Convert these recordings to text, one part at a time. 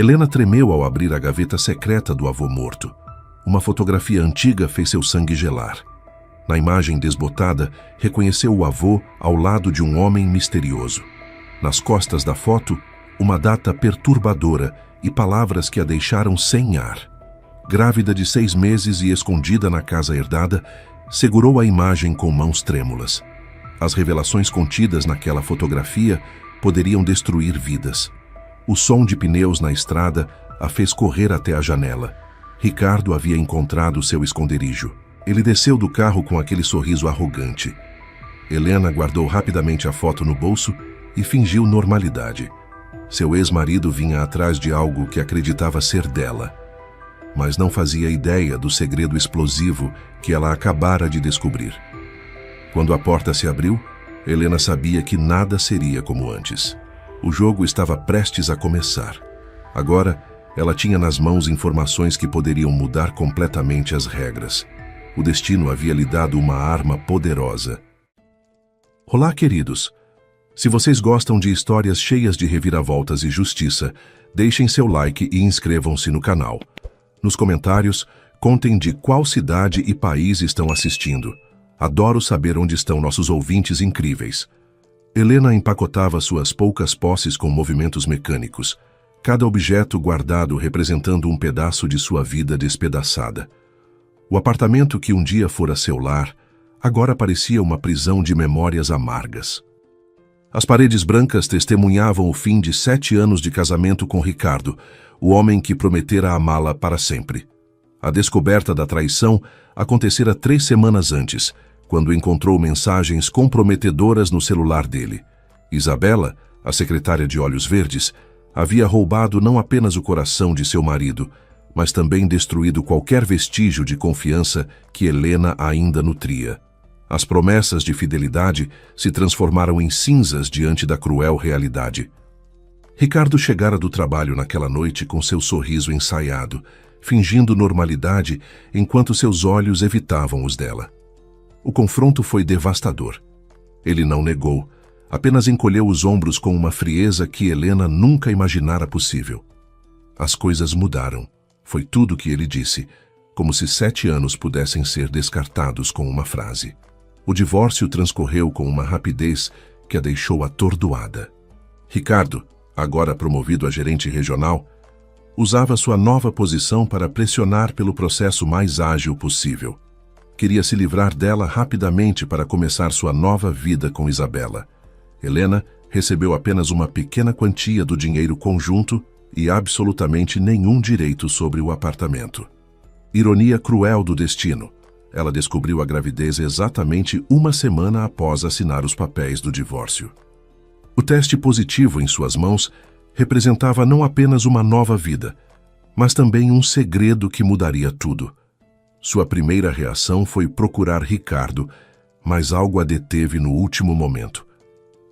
Helena tremeu ao abrir a gaveta secreta do avô morto. Uma fotografia antiga fez seu sangue gelar. Na imagem desbotada, reconheceu o avô ao lado de um homem misterioso. Nas costas da foto, uma data perturbadora e palavras que a deixaram sem ar. Grávida de 6 meses e escondida na casa herdada, segurou a imagem com mãos trêmulas. As revelações contidas naquela fotografia poderiam destruir vidas. O som de pneus na estrada a fez correr até a janela. Ricardo havia encontrado seu esconderijo. Ele desceu do carro com aquele sorriso arrogante. Helena guardou rapidamente a foto no bolso e fingiu normalidade. Seu ex-marido vinha atrás de algo que acreditava ser dela, mas não fazia ideia do segredo explosivo que ela acabara de descobrir. Quando a porta se abriu, Helena sabia que nada seria como antes. O jogo estava prestes a começar. Agora, ela tinha nas mãos informações que poderiam mudar completamente as regras. O destino havia lhe dado uma arma poderosa. Olá, queridos! Se vocês gostam de histórias cheias de reviravoltas e justiça, deixem seu like e inscrevam-se no canal. Nos comentários, contem de qual cidade e país estão assistindo. Adoro saber onde estão nossos ouvintes incríveis. Helena empacotava suas poucas posses com movimentos mecânicos, cada objeto guardado representando um pedaço de sua vida despedaçada. O apartamento que um dia fora seu lar, agora parecia uma prisão de memórias amargas. As paredes brancas testemunhavam o fim de 7 anos de casamento com Ricardo, o homem que prometera amá-la para sempre. A descoberta da traição acontecera 3 semanas antes, quando encontrou mensagens comprometedoras no celular dele. Isabela, a secretária de olhos verdes, havia roubado não apenas o coração de seu marido, mas também destruído qualquer vestígio de confiança que Helena ainda nutria. As promessas de fidelidade se transformaram em cinzas diante da cruel realidade. Ricardo chegara do trabalho naquela noite com seu sorriso ensaiado, fingindo normalidade enquanto seus olhos evitavam os dela. O confronto foi devastador. Ele não negou, apenas encolheu os ombros com uma frieza que Helena nunca imaginara possível. As coisas mudaram. Foi tudo o que ele disse, como se 7 anos pudessem ser descartados com uma frase. O divórcio transcorreu com uma rapidez que a deixou atordoada. Ricardo, agora promovido a gerente regional, usava sua nova posição para pressionar pelo processo mais ágil possível. Queria se livrar dela rapidamente para começar sua nova vida com Isabela. Helena recebeu apenas uma pequena quantia do dinheiro conjunto e absolutamente nenhum direito sobre o apartamento. Ironia cruel do destino. Ela descobriu a gravidez exatamente 1 semana após assinar os papéis do divórcio. O teste positivo em suas mãos representava não apenas uma nova vida, mas também um segredo que mudaria tudo. Sua primeira reação foi procurar Ricardo, mas algo a deteve no último momento.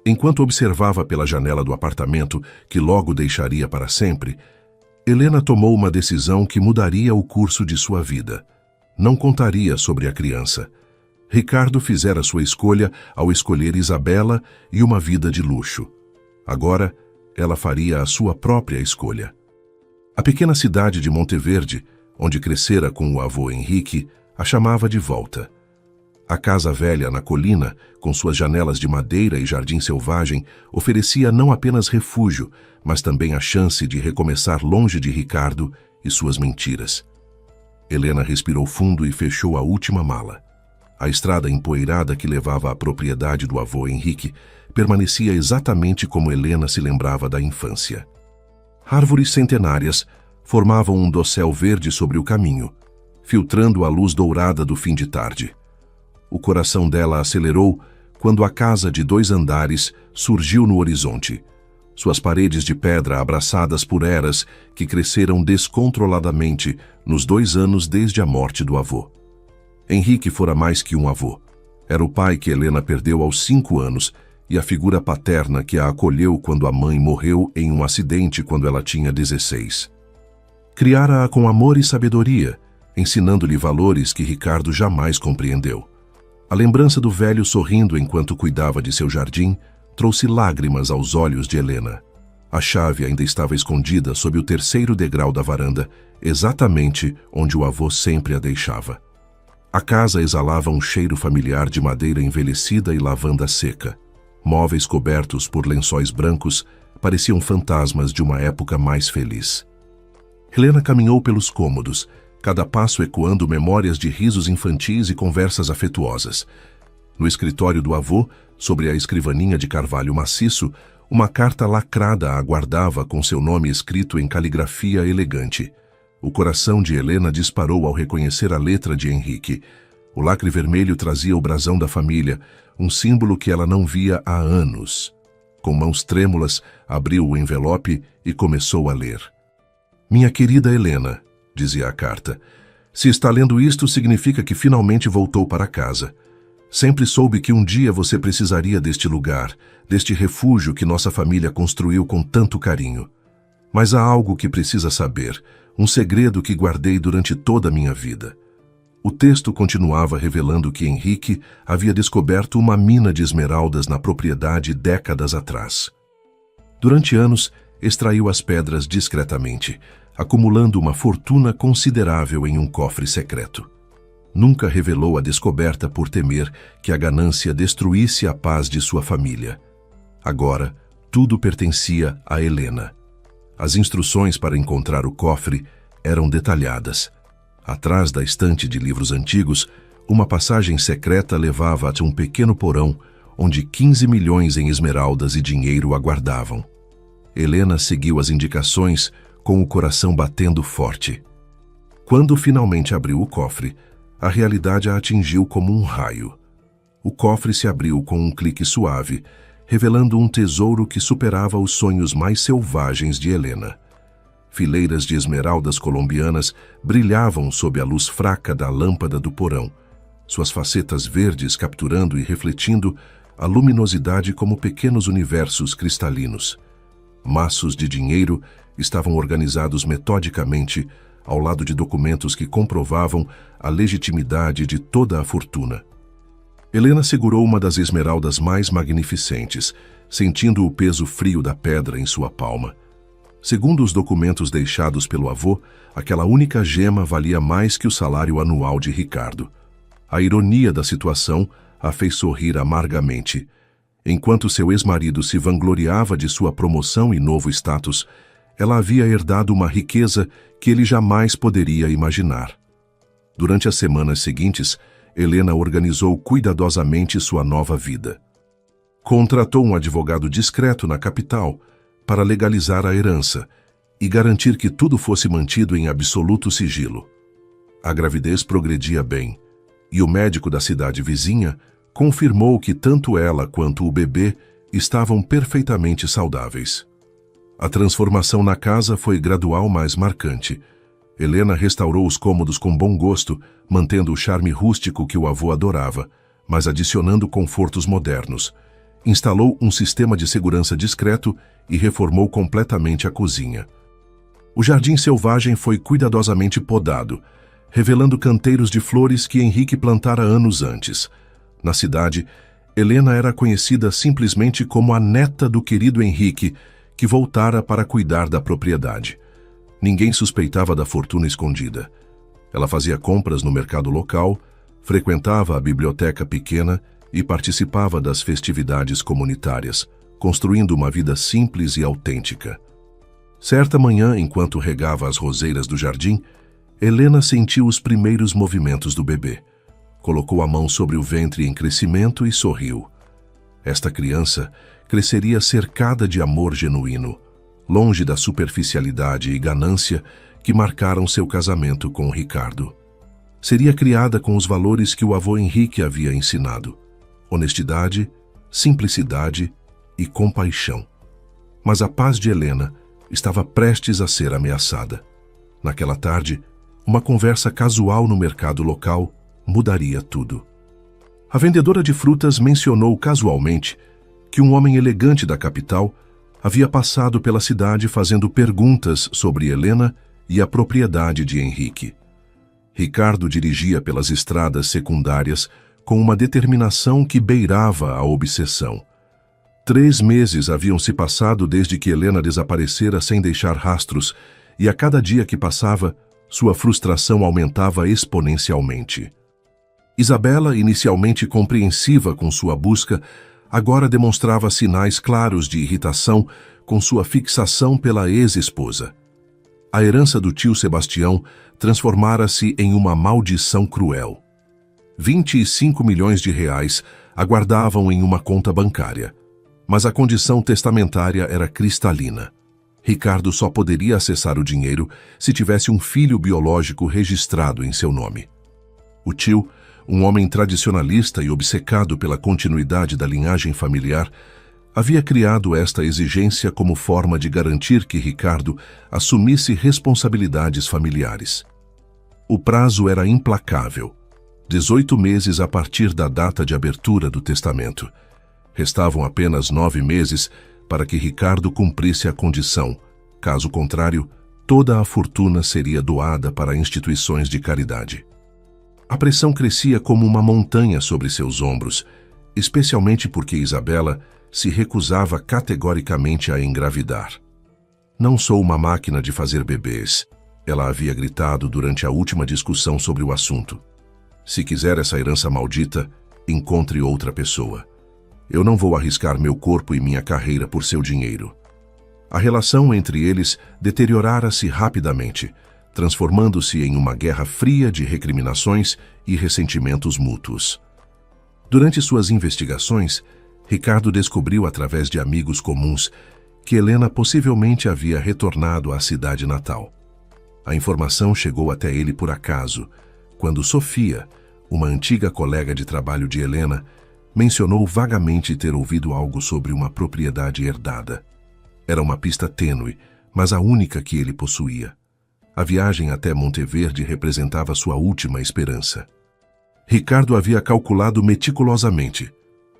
Enquanto observava pela janela do apartamento, que logo deixaria para sempre, Helena tomou uma decisão que mudaria o curso de sua vida. Não contaria sobre a criança. Ricardo fizera sua escolha ao escolher Isabela e uma vida de luxo. Agora, ela faria a sua própria escolha. A pequena cidade de Monteverde, onde crescera com o avô Henrique, a chamava de volta. A casa velha na colina, com suas janelas de madeira e jardim selvagem, oferecia não apenas refúgio, mas também a chance de recomeçar longe de Ricardo e suas mentiras. Helena respirou fundo e fechou a última mala. A estrada empoeirada que levava à propriedade do avô Henrique permanecia exatamente como Helena se lembrava da infância. Árvores centenárias formavam um dossel verde sobre o caminho, filtrando a luz dourada do fim de tarde. O coração dela acelerou quando a casa de 2 andares surgiu no horizonte. Suas paredes de pedra abraçadas por eras que cresceram descontroladamente nos 2 anos desde a morte do avô. Henrique fora mais que um avô. Era o pai que Helena perdeu aos 5 anos e a figura paterna que a acolheu quando a mãe morreu em um acidente quando ela tinha 16. Criara-a com amor e sabedoria, ensinando-lhe valores que Ricardo jamais compreendeu. A lembrança do velho sorrindo enquanto cuidava de seu jardim trouxe lágrimas aos olhos de Helena. A chave ainda estava escondida sob o terceiro degrau da varanda, exatamente onde o avô sempre a deixava. A casa exalava um cheiro familiar de madeira envelhecida e lavanda seca. Móveis cobertos por lençóis brancos pareciam fantasmas de uma época mais feliz. Helena caminhou pelos cômodos, cada passo ecoando memórias de risos infantis e conversas afetuosas. No escritório do avô, sobre a escrivaninha de carvalho maciço, uma carta lacrada a aguardava com seu nome escrito em caligrafia elegante. O coração de Helena disparou ao reconhecer a letra de Henrique. O lacre vermelho trazia o brasão da família, um símbolo que ela não via há anos. Com mãos trêmulas, abriu o envelope e começou a ler. Minha querida Helena, dizia a carta, se está lendo isto significa que finalmente voltou para casa. Sempre soube que um dia você precisaria deste lugar, deste refúgio que nossa família construiu com tanto carinho. Mas há algo que precisa saber, um segredo que guardei durante toda a minha vida. O texto continuava revelando que Henrique havia descoberto uma mina de esmeraldas na propriedade décadas atrás. Durante anos, extraiu as pedras discretamente, acumulando uma fortuna considerável em um cofre secreto. Nunca revelou a descoberta por temer que a ganância destruísse a paz de sua família. Agora, tudo pertencia a Helena. As instruções para encontrar o cofre eram detalhadas. Atrás da estante de livros antigos, uma passagem secreta levava a um pequeno porão, onde 15 milhões em esmeraldas e dinheiro aguardavam. Helena seguiu as indicações, com o coração batendo forte. Quando finalmente abriu o cofre, a realidade a atingiu como um raio. O cofre se abriu com um clique suave, revelando um tesouro que superava os sonhos mais selvagens de Helena. Fileiras de esmeraldas colombianas brilhavam sob a luz fraca da lâmpada do porão, suas facetas verdes capturando e refletindo a luminosidade como pequenos universos cristalinos. Maços de dinheiro estavam organizados metodicamente ao lado de documentos que comprovavam a legitimidade de toda a fortuna. Helena segurou uma das esmeraldas mais magnificentes, sentindo o peso frio da pedra em sua palma. Segundo os documentos deixados pelo avô, aquela única gema valia mais que o salário anual de Ricardo. A ironia da situação a fez sorrir amargamente. Enquanto seu ex-marido se vangloriava de sua promoção e novo status, ela havia herdado uma riqueza que ele jamais poderia imaginar. Durante as semanas seguintes, Helena organizou cuidadosamente sua nova vida. Contratou um advogado discreto na capital para legalizar a herança e garantir que tudo fosse mantido em absoluto sigilo. A gravidez progredia bem, e o médico da cidade vizinha confirmou que tanto ela quanto o bebê estavam perfeitamente saudáveis. A transformação na casa foi gradual, mas marcante. Helena restaurou os cômodos com bom gosto, mantendo o charme rústico que o avô adorava, mas adicionando confortos modernos. Instalou um sistema de segurança discreto e reformou completamente a cozinha. O jardim selvagem foi cuidadosamente podado, revelando canteiros de flores que Henrique plantara anos antes. Na cidade, Helena era conhecida simplesmente como a neta do querido Henrique, que voltara para cuidar da propriedade. Ninguém suspeitava da fortuna escondida. Ela fazia compras no mercado local, frequentava a biblioteca pequena e participava das festividades comunitárias, construindo uma vida simples e autêntica. Certa manhã, enquanto regava as roseiras do jardim, Helena sentiu os primeiros movimentos do bebê. Colocou a mão sobre o ventre em crescimento e sorriu. Esta criança cresceria cercada de amor genuíno, longe da superficialidade e ganância que marcaram seu casamento com Ricardo. Seria criada com os valores que o avô Henrique havia ensinado: honestidade, simplicidade e compaixão. Mas a paz de Helena estava prestes a ser ameaçada. Naquela tarde, uma conversa casual no mercado local mudaria tudo. A vendedora de frutas mencionou casualmente que um homem elegante da capital havia passado pela cidade fazendo perguntas sobre Helena e a propriedade de Henrique. Ricardo dirigia pelas estradas secundárias com uma determinação que beirava a obsessão. 3 meses haviam se passado desde que Helena desaparecera sem deixar rastros, e a cada dia que passava, sua frustração aumentava exponencialmente. Isabela, inicialmente compreensiva com sua busca, agora demonstrava sinais claros de irritação com sua fixação pela ex-esposa. A herança do tio Sebastião transformara-se em uma maldição cruel. 25 milhões de reais aguardavam em uma conta bancária, mas a condição testamentária era cristalina. Ricardo só poderia acessar o dinheiro se tivesse um filho biológico registrado em seu nome. O tio, um homem tradicionalista e obcecado pela continuidade da linhagem familiar, havia criado esta exigência como forma de garantir que Ricardo assumisse responsabilidades familiares. O prazo era implacável, 18 meses a partir da data de abertura do testamento. Restavam apenas 9 meses para que Ricardo cumprisse a condição. Caso contrário, toda a fortuna seria doada para instituições de caridade. A pressão crescia como uma montanha sobre seus ombros, especialmente porque Isabela se recusava categoricamente a engravidar. "Não sou uma máquina de fazer bebês", ela havia gritado durante a última discussão sobre o assunto. "Se quiser essa herança maldita, encontre outra pessoa. Eu não vou arriscar meu corpo e minha carreira por seu dinheiro." A relação entre eles deteriorara-se rapidamente, transformando-se em uma guerra fria de recriminações e ressentimentos mútuos. Durante suas investigações, Ricardo descobriu através de amigos comuns que Helena possivelmente havia retornado à cidade natal. A informação chegou até ele por acaso, quando Sofia, uma antiga colega de trabalho de Helena, mencionou vagamente ter ouvido algo sobre uma propriedade herdada. Era uma pista tênue, mas a única que ele possuía. A viagem até Monteverde representava sua última esperança. Ricardo havia calculado meticulosamente.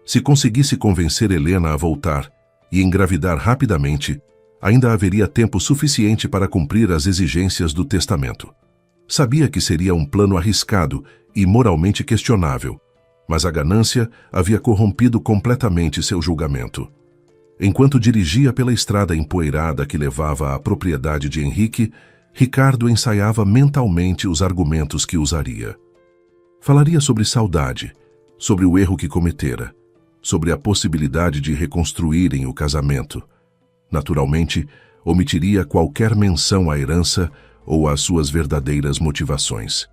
Se conseguisse convencer Helena a voltar e engravidar rapidamente, ainda haveria tempo suficiente para cumprir as exigências do testamento. Sabia que seria um plano arriscado e moralmente questionável, mas a ganância havia corrompido completamente seu julgamento. Enquanto dirigia pela estrada empoeirada que levava à propriedade de Henrique, Ricardo ensaiava mentalmente os argumentos que usaria. Falaria sobre saudade, sobre o erro que cometera, sobre a possibilidade de reconstruírem o casamento. Naturalmente, omitiria qualquer menção à herança ou às suas verdadeiras motivações.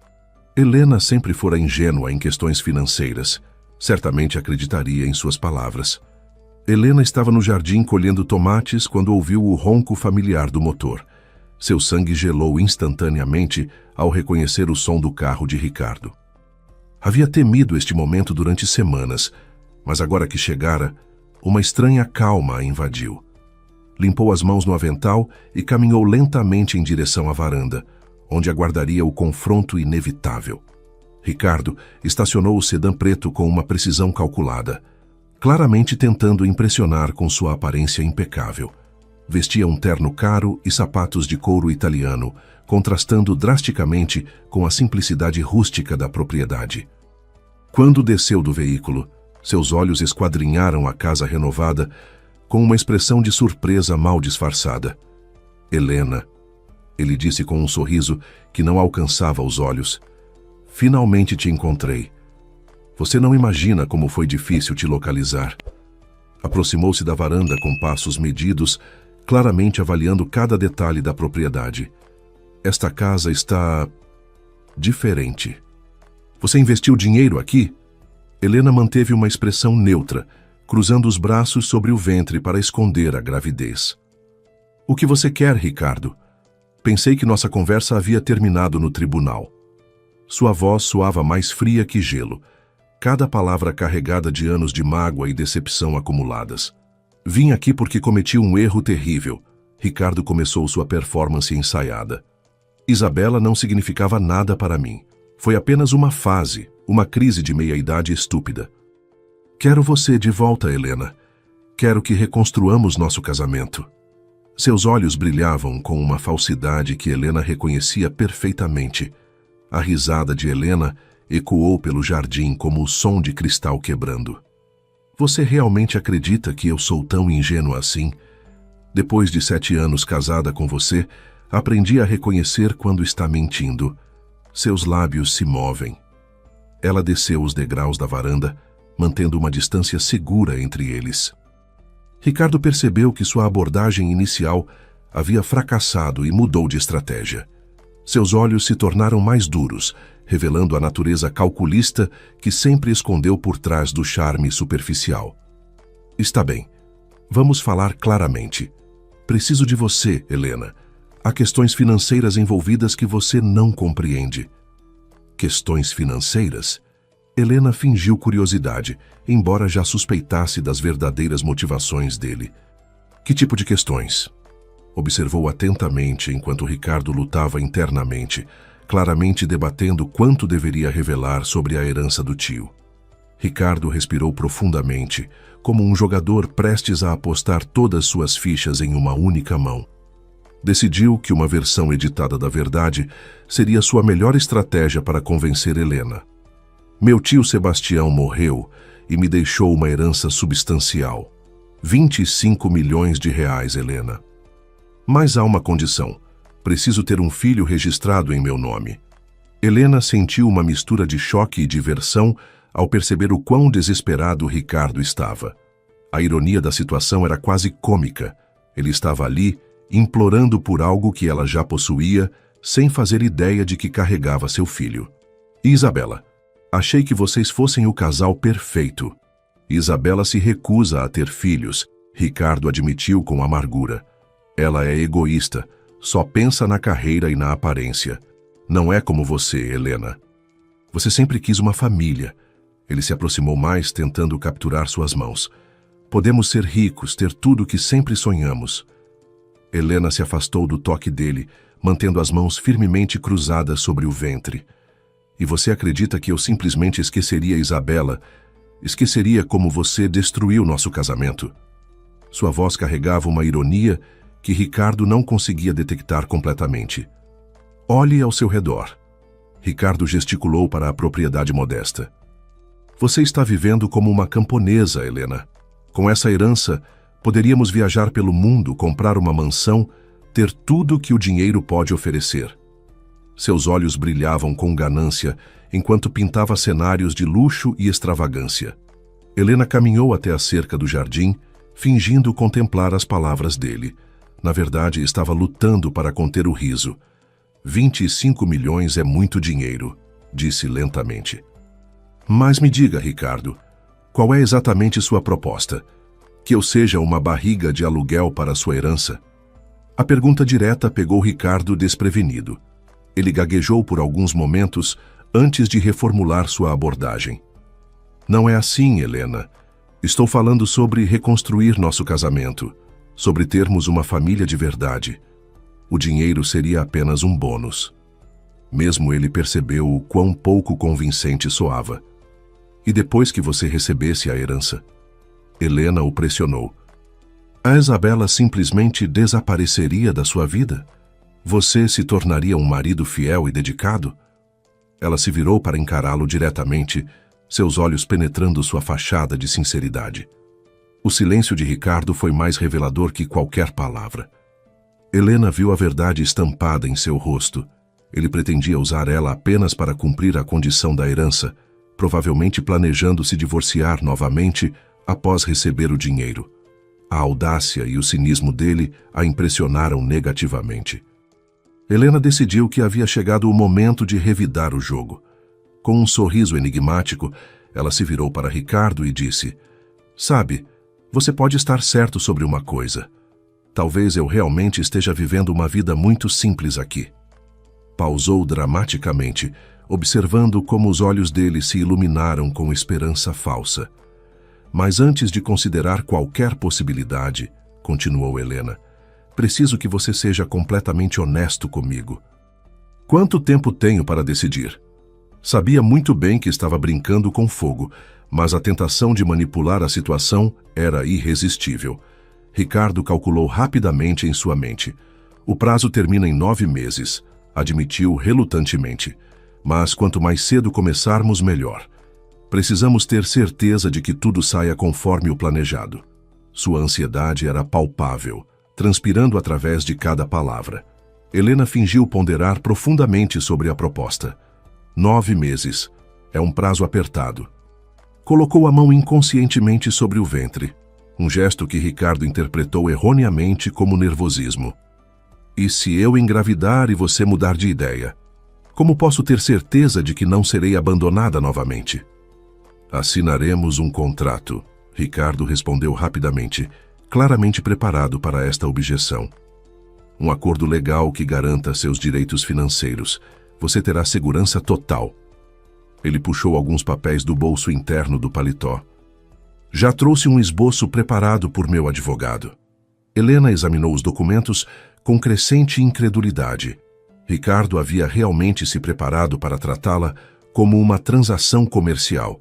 Helena sempre fora ingênua em questões financeiras. Certamente acreditaria em suas palavras. Helena estava no jardim colhendo tomates quando ouviu o ronco familiar do motor. Seu sangue gelou instantaneamente ao reconhecer o som do carro de Ricardo. Havia temido este momento durante semanas, mas agora que chegara, uma estranha calma a invadiu. Limpou as mãos no avental e caminhou lentamente em direção à varanda, onde aguardaria o confronto inevitável. Ricardo estacionou o sedã preto com uma precisão calculada, claramente tentando impressionar com sua aparência impecável. Vestia um terno caro e sapatos de couro italiano, contrastando drasticamente com a simplicidade rústica da propriedade. Quando desceu do veículo, seus olhos esquadrinharam a casa renovada com uma expressão de surpresa mal disfarçada. "Helena", ele disse com um sorriso que não alcançava os olhos, "finalmente te encontrei. Você não imagina como foi difícil te localizar." Aproximou-se da varanda com passos medidos, claramente avaliando cada detalhe da propriedade. "Esta casa está diferente. Você investiu dinheiro aqui?" Helena manteve uma expressão neutra, cruzando os braços sobre o ventre para esconder a gravidez. "O que você quer, Ricardo?" Pensei que nossa conversa havia terminado no tribunal. Sua voz soava mais fria que gelo, cada palavra carregada de anos de mágoa e decepção acumuladas. "Vim aqui porque cometi um erro terrível." Ricardo começou sua performance ensaiada. "Isabela não significava nada para mim. Foi apenas uma fase, uma crise de meia-idade estúpida. Quero você de volta, Helena. Quero que reconstruamos nosso casamento." Seus olhos brilhavam com uma falsidade que Helena reconhecia perfeitamente. A risada de Helena ecoou pelo jardim como o som de cristal quebrando. Você realmente acredita que eu sou tão ingênua assim? Depois de 7 anos casada com você, aprendi a reconhecer quando está mentindo. Seus lábios se movem. Ela desceu os degraus da varanda, mantendo uma distância segura entre eles. Ricardo percebeu que sua abordagem inicial havia fracassado e mudou de estratégia. Seus olhos se tornaram mais duros, revelando a natureza calculista que sempre escondeu por trás do charme superficial. Está bem. Vamos falar claramente. Preciso de você, Helena. Há questões financeiras envolvidas que você não compreende. Questões financeiras? Helena fingiu curiosidade, embora já suspeitasse das verdadeiras motivações dele. Que tipo de questões? Observou atentamente enquanto Ricardo lutava internamente, claramente debatendo quanto deveria revelar sobre a herança do tio. Ricardo respirou profundamente, como um jogador prestes a apostar todas suas fichas em uma única mão. Decidiu que uma versão editada da verdade seria sua melhor estratégia para convencer Helena. Meu tio Sebastião morreu e me deixou uma herança substancial. 25 milhões de reais, Helena. Mas há uma condição. Preciso ter um filho registrado em meu nome. Helena sentiu uma mistura de choque e diversão ao perceber o quão desesperado Ricardo estava. A ironia da situação era quase cômica. Ele estava ali, implorando por algo que ela já possuía, sem fazer ideia de que carregava seu filho. Isabela, achei que vocês fossem o casal perfeito. Isabela se recusa a ter filhos, Ricardo admitiu com amargura. Ela é egoísta, só pensa na carreira e na aparência. Não é como você, Helena. Você sempre quis uma família. Ele se aproximou mais, tentando capturar suas mãos. Podemos ser ricos, ter tudo o que sempre sonhamos. Helena se afastou do toque dele, mantendo as mãos firmemente cruzadas sobre o ventre. E você acredita que eu simplesmente esqueceria Isabela? Esqueceria como você destruiu nosso casamento? Sua voz carregava uma ironia que Ricardo não conseguia detectar completamente. Olhe ao seu redor. Ricardo gesticulou para a propriedade modesta. Você está vivendo como uma camponesa, Helena. Com essa herança, poderíamos viajar pelo mundo, comprar uma mansão, ter tudo que o dinheiro pode oferecer. Seus olhos brilhavam com ganância, enquanto pintava cenários de luxo e extravagância. Helena caminhou até a cerca do jardim, fingindo contemplar as palavras dele. Na verdade, estava lutando para conter o riso. 25 milhões é muito dinheiro, disse lentamente. Mas me diga, Ricardo, qual é exatamente sua proposta? Que eu seja uma barriga de aluguel para sua herança? A pergunta direta pegou Ricardo desprevenido. Ele gaguejou por alguns momentos antes de reformular sua abordagem. Não é assim, Helena. Estou falando sobre reconstruir nosso casamento, sobre termos uma família de verdade. O dinheiro seria apenas um bônus. Mesmo ele percebeu o quão pouco convincente soava. E depois que você recebesse a herança? Helena o pressionou. A Isabela simplesmente desapareceria da sua vida? Você se tornaria um marido fiel e dedicado? Ela se virou para encará-lo diretamente, seus olhos penetrando sua fachada de sinceridade. O silêncio de Ricardo foi mais revelador que qualquer palavra. Helena viu a verdade estampada em seu rosto. Ele pretendia usar ela apenas para cumprir a condição da herança, provavelmente planejando se divorciar novamente após receber o dinheiro. A audácia e o cinismo dele a impressionaram negativamente. Helena decidiu que havia chegado o momento de revidar o jogo. Com um sorriso enigmático, ela se virou para Ricardo e disse: Sabe, você pode estar certo sobre uma coisa. Talvez eu realmente esteja vivendo uma vida muito simples aqui. Pausou dramaticamente, observando como os olhos dele se iluminaram com esperança falsa. Mas antes de considerar qualquer possibilidade, continuou Helena, preciso que você seja completamente honesto comigo. Quanto tempo tenho para decidir? Sabia muito bem que estava brincando com fogo, mas a tentação de manipular a situação era irresistível. Ricardo calculou rapidamente em sua mente. O prazo termina em 9 meses, admitiu relutantemente. Mas quanto mais cedo começarmos, melhor. Precisamos ter certeza de que tudo saia conforme o planejado. Sua ansiedade era palpável, transpirando através de cada palavra. Helena fingiu ponderar profundamente sobre a proposta. 9 meses. É um prazo apertado. Colocou a mão inconscientemente sobre o ventre, um gesto que Ricardo interpretou erroneamente como nervosismo. E se eu engravidar e você mudar de ideia? Como posso ter certeza de que não serei abandonada novamente? Assinaremos um contrato, Ricardo respondeu rapidamente, claramente preparado para esta objeção. Um acordo legal que garanta seus direitos financeiros. Você terá segurança total. Ele puxou alguns papéis do bolso interno do paletó. Já trouxe um esboço preparado por meu advogado. Helena examinou os documentos com crescente incredulidade. Ricardo havia realmente se preparado para tratá-la como uma transação comercial.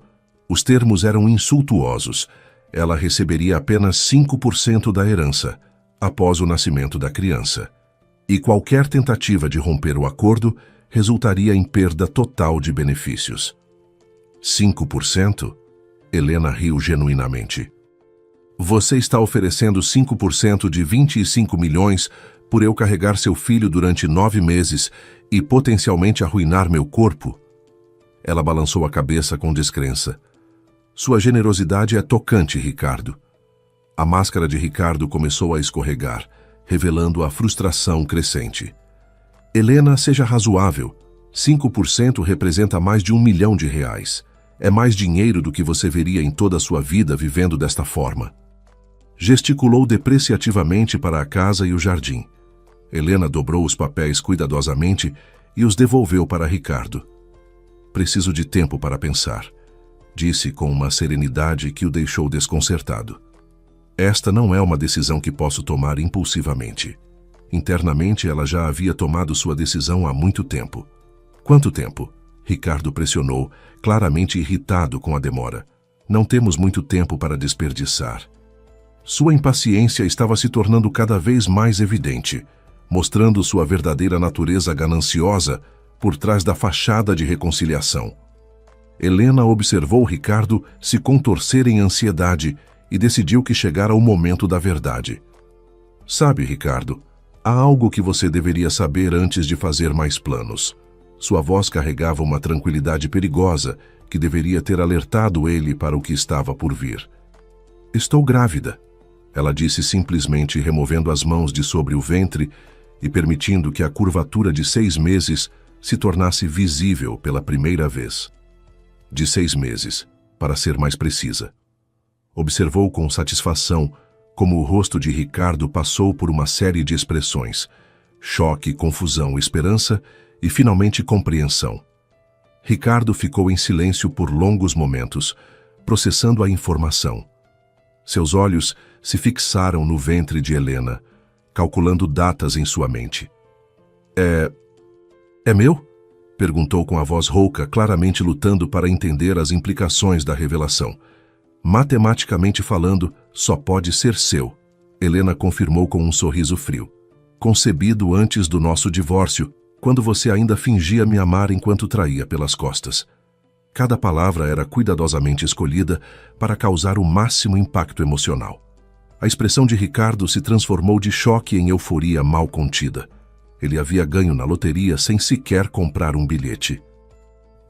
Os termos eram insultuosos. Ela receberia apenas 5% da herança, após o nascimento da criança. E qualquer tentativa de romper o acordo resultaria em perda total de benefícios. 5%? Helena riu genuinamente. Você está oferecendo 5% de 25 milhões por eu carregar seu filho durante 9 meses e potencialmente arruinar meu corpo? Ela balançou a cabeça com descrença. Sua generosidade é tocante, Ricardo. A máscara de Ricardo começou a escorregar, revelando a frustração crescente. Helena, seja razoável. 5% representa mais de R$1 milhão. É mais dinheiro do que você veria em toda a sua vida vivendo desta forma. Gesticulou depreciativamente para a casa e o jardim. Helena dobrou os papéis cuidadosamente e os devolveu para Ricardo. Preciso de tempo para pensar, disse com uma serenidade que o deixou desconcertado. Esta não é uma decisão que posso tomar impulsivamente. Internamente, ela já havia tomado sua decisão há muito tempo. Quanto tempo? Ricardo pressionou, claramente irritado com a demora. Não temos muito tempo para desperdiçar. Sua impaciência estava se tornando cada vez mais evidente, mostrando sua verdadeira natureza gananciosa por trás da fachada de reconciliação. Helena observou Ricardo se contorcer em ansiedade e decidiu que chegara o momento da verdade. Sabe, Ricardo, há algo que você deveria saber antes de fazer mais planos. Sua voz carregava uma tranquilidade perigosa que deveria ter alertado ele para o que estava por vir. Estou grávida, ela disse simplesmente, removendo as mãos de sobre o ventre e permitindo que a curvatura de 6 meses se tornasse visível pela primeira vez. De 6 meses, para ser mais precisa. Observou com satisfação como o rosto de Ricardo passou por uma série de expressões: choque, confusão, esperança e, finalmente, compreensão. Ricardo ficou em silêncio por longos momentos, processando a informação. Seus olhos se fixaram no ventre de Helena, calculando datas em sua mente. É meu? Perguntou com a voz rouca, claramente lutando para entender as implicações da revelação. Matematicamente falando, só pode ser seu, Helena confirmou com um sorriso frio. Concebido antes do nosso divórcio, quando você ainda fingia me amar enquanto traía pelas costas. Cada palavra era cuidadosamente escolhida para causar o máximo impacto emocional. A expressão de Ricardo se transformou de choque em euforia mal contida. Ele havia ganho na loteria sem sequer comprar um bilhete.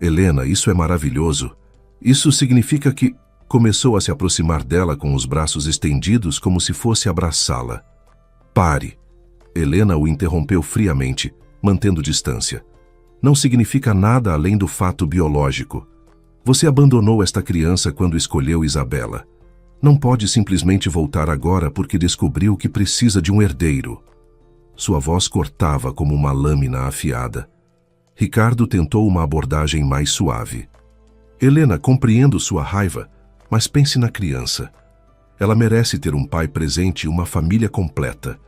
Helena, isso é maravilhoso. Isso significa que... Começou a se aproximar dela com os braços estendidos como se fosse abraçá-la. Pare. Helena o interrompeu friamente, mantendo distância. Não significa nada além do fato biológico. Você abandonou esta criança quando escolheu Isabela. Não pode simplesmente voltar agora porque descobriu que precisa de um herdeiro. Sua voz cortava como uma lâmina afiada. Ricardo tentou uma abordagem mais suave. Helena, compreendo sua raiva, mas pense na criança. Ela merece ter um pai presente e uma família completa.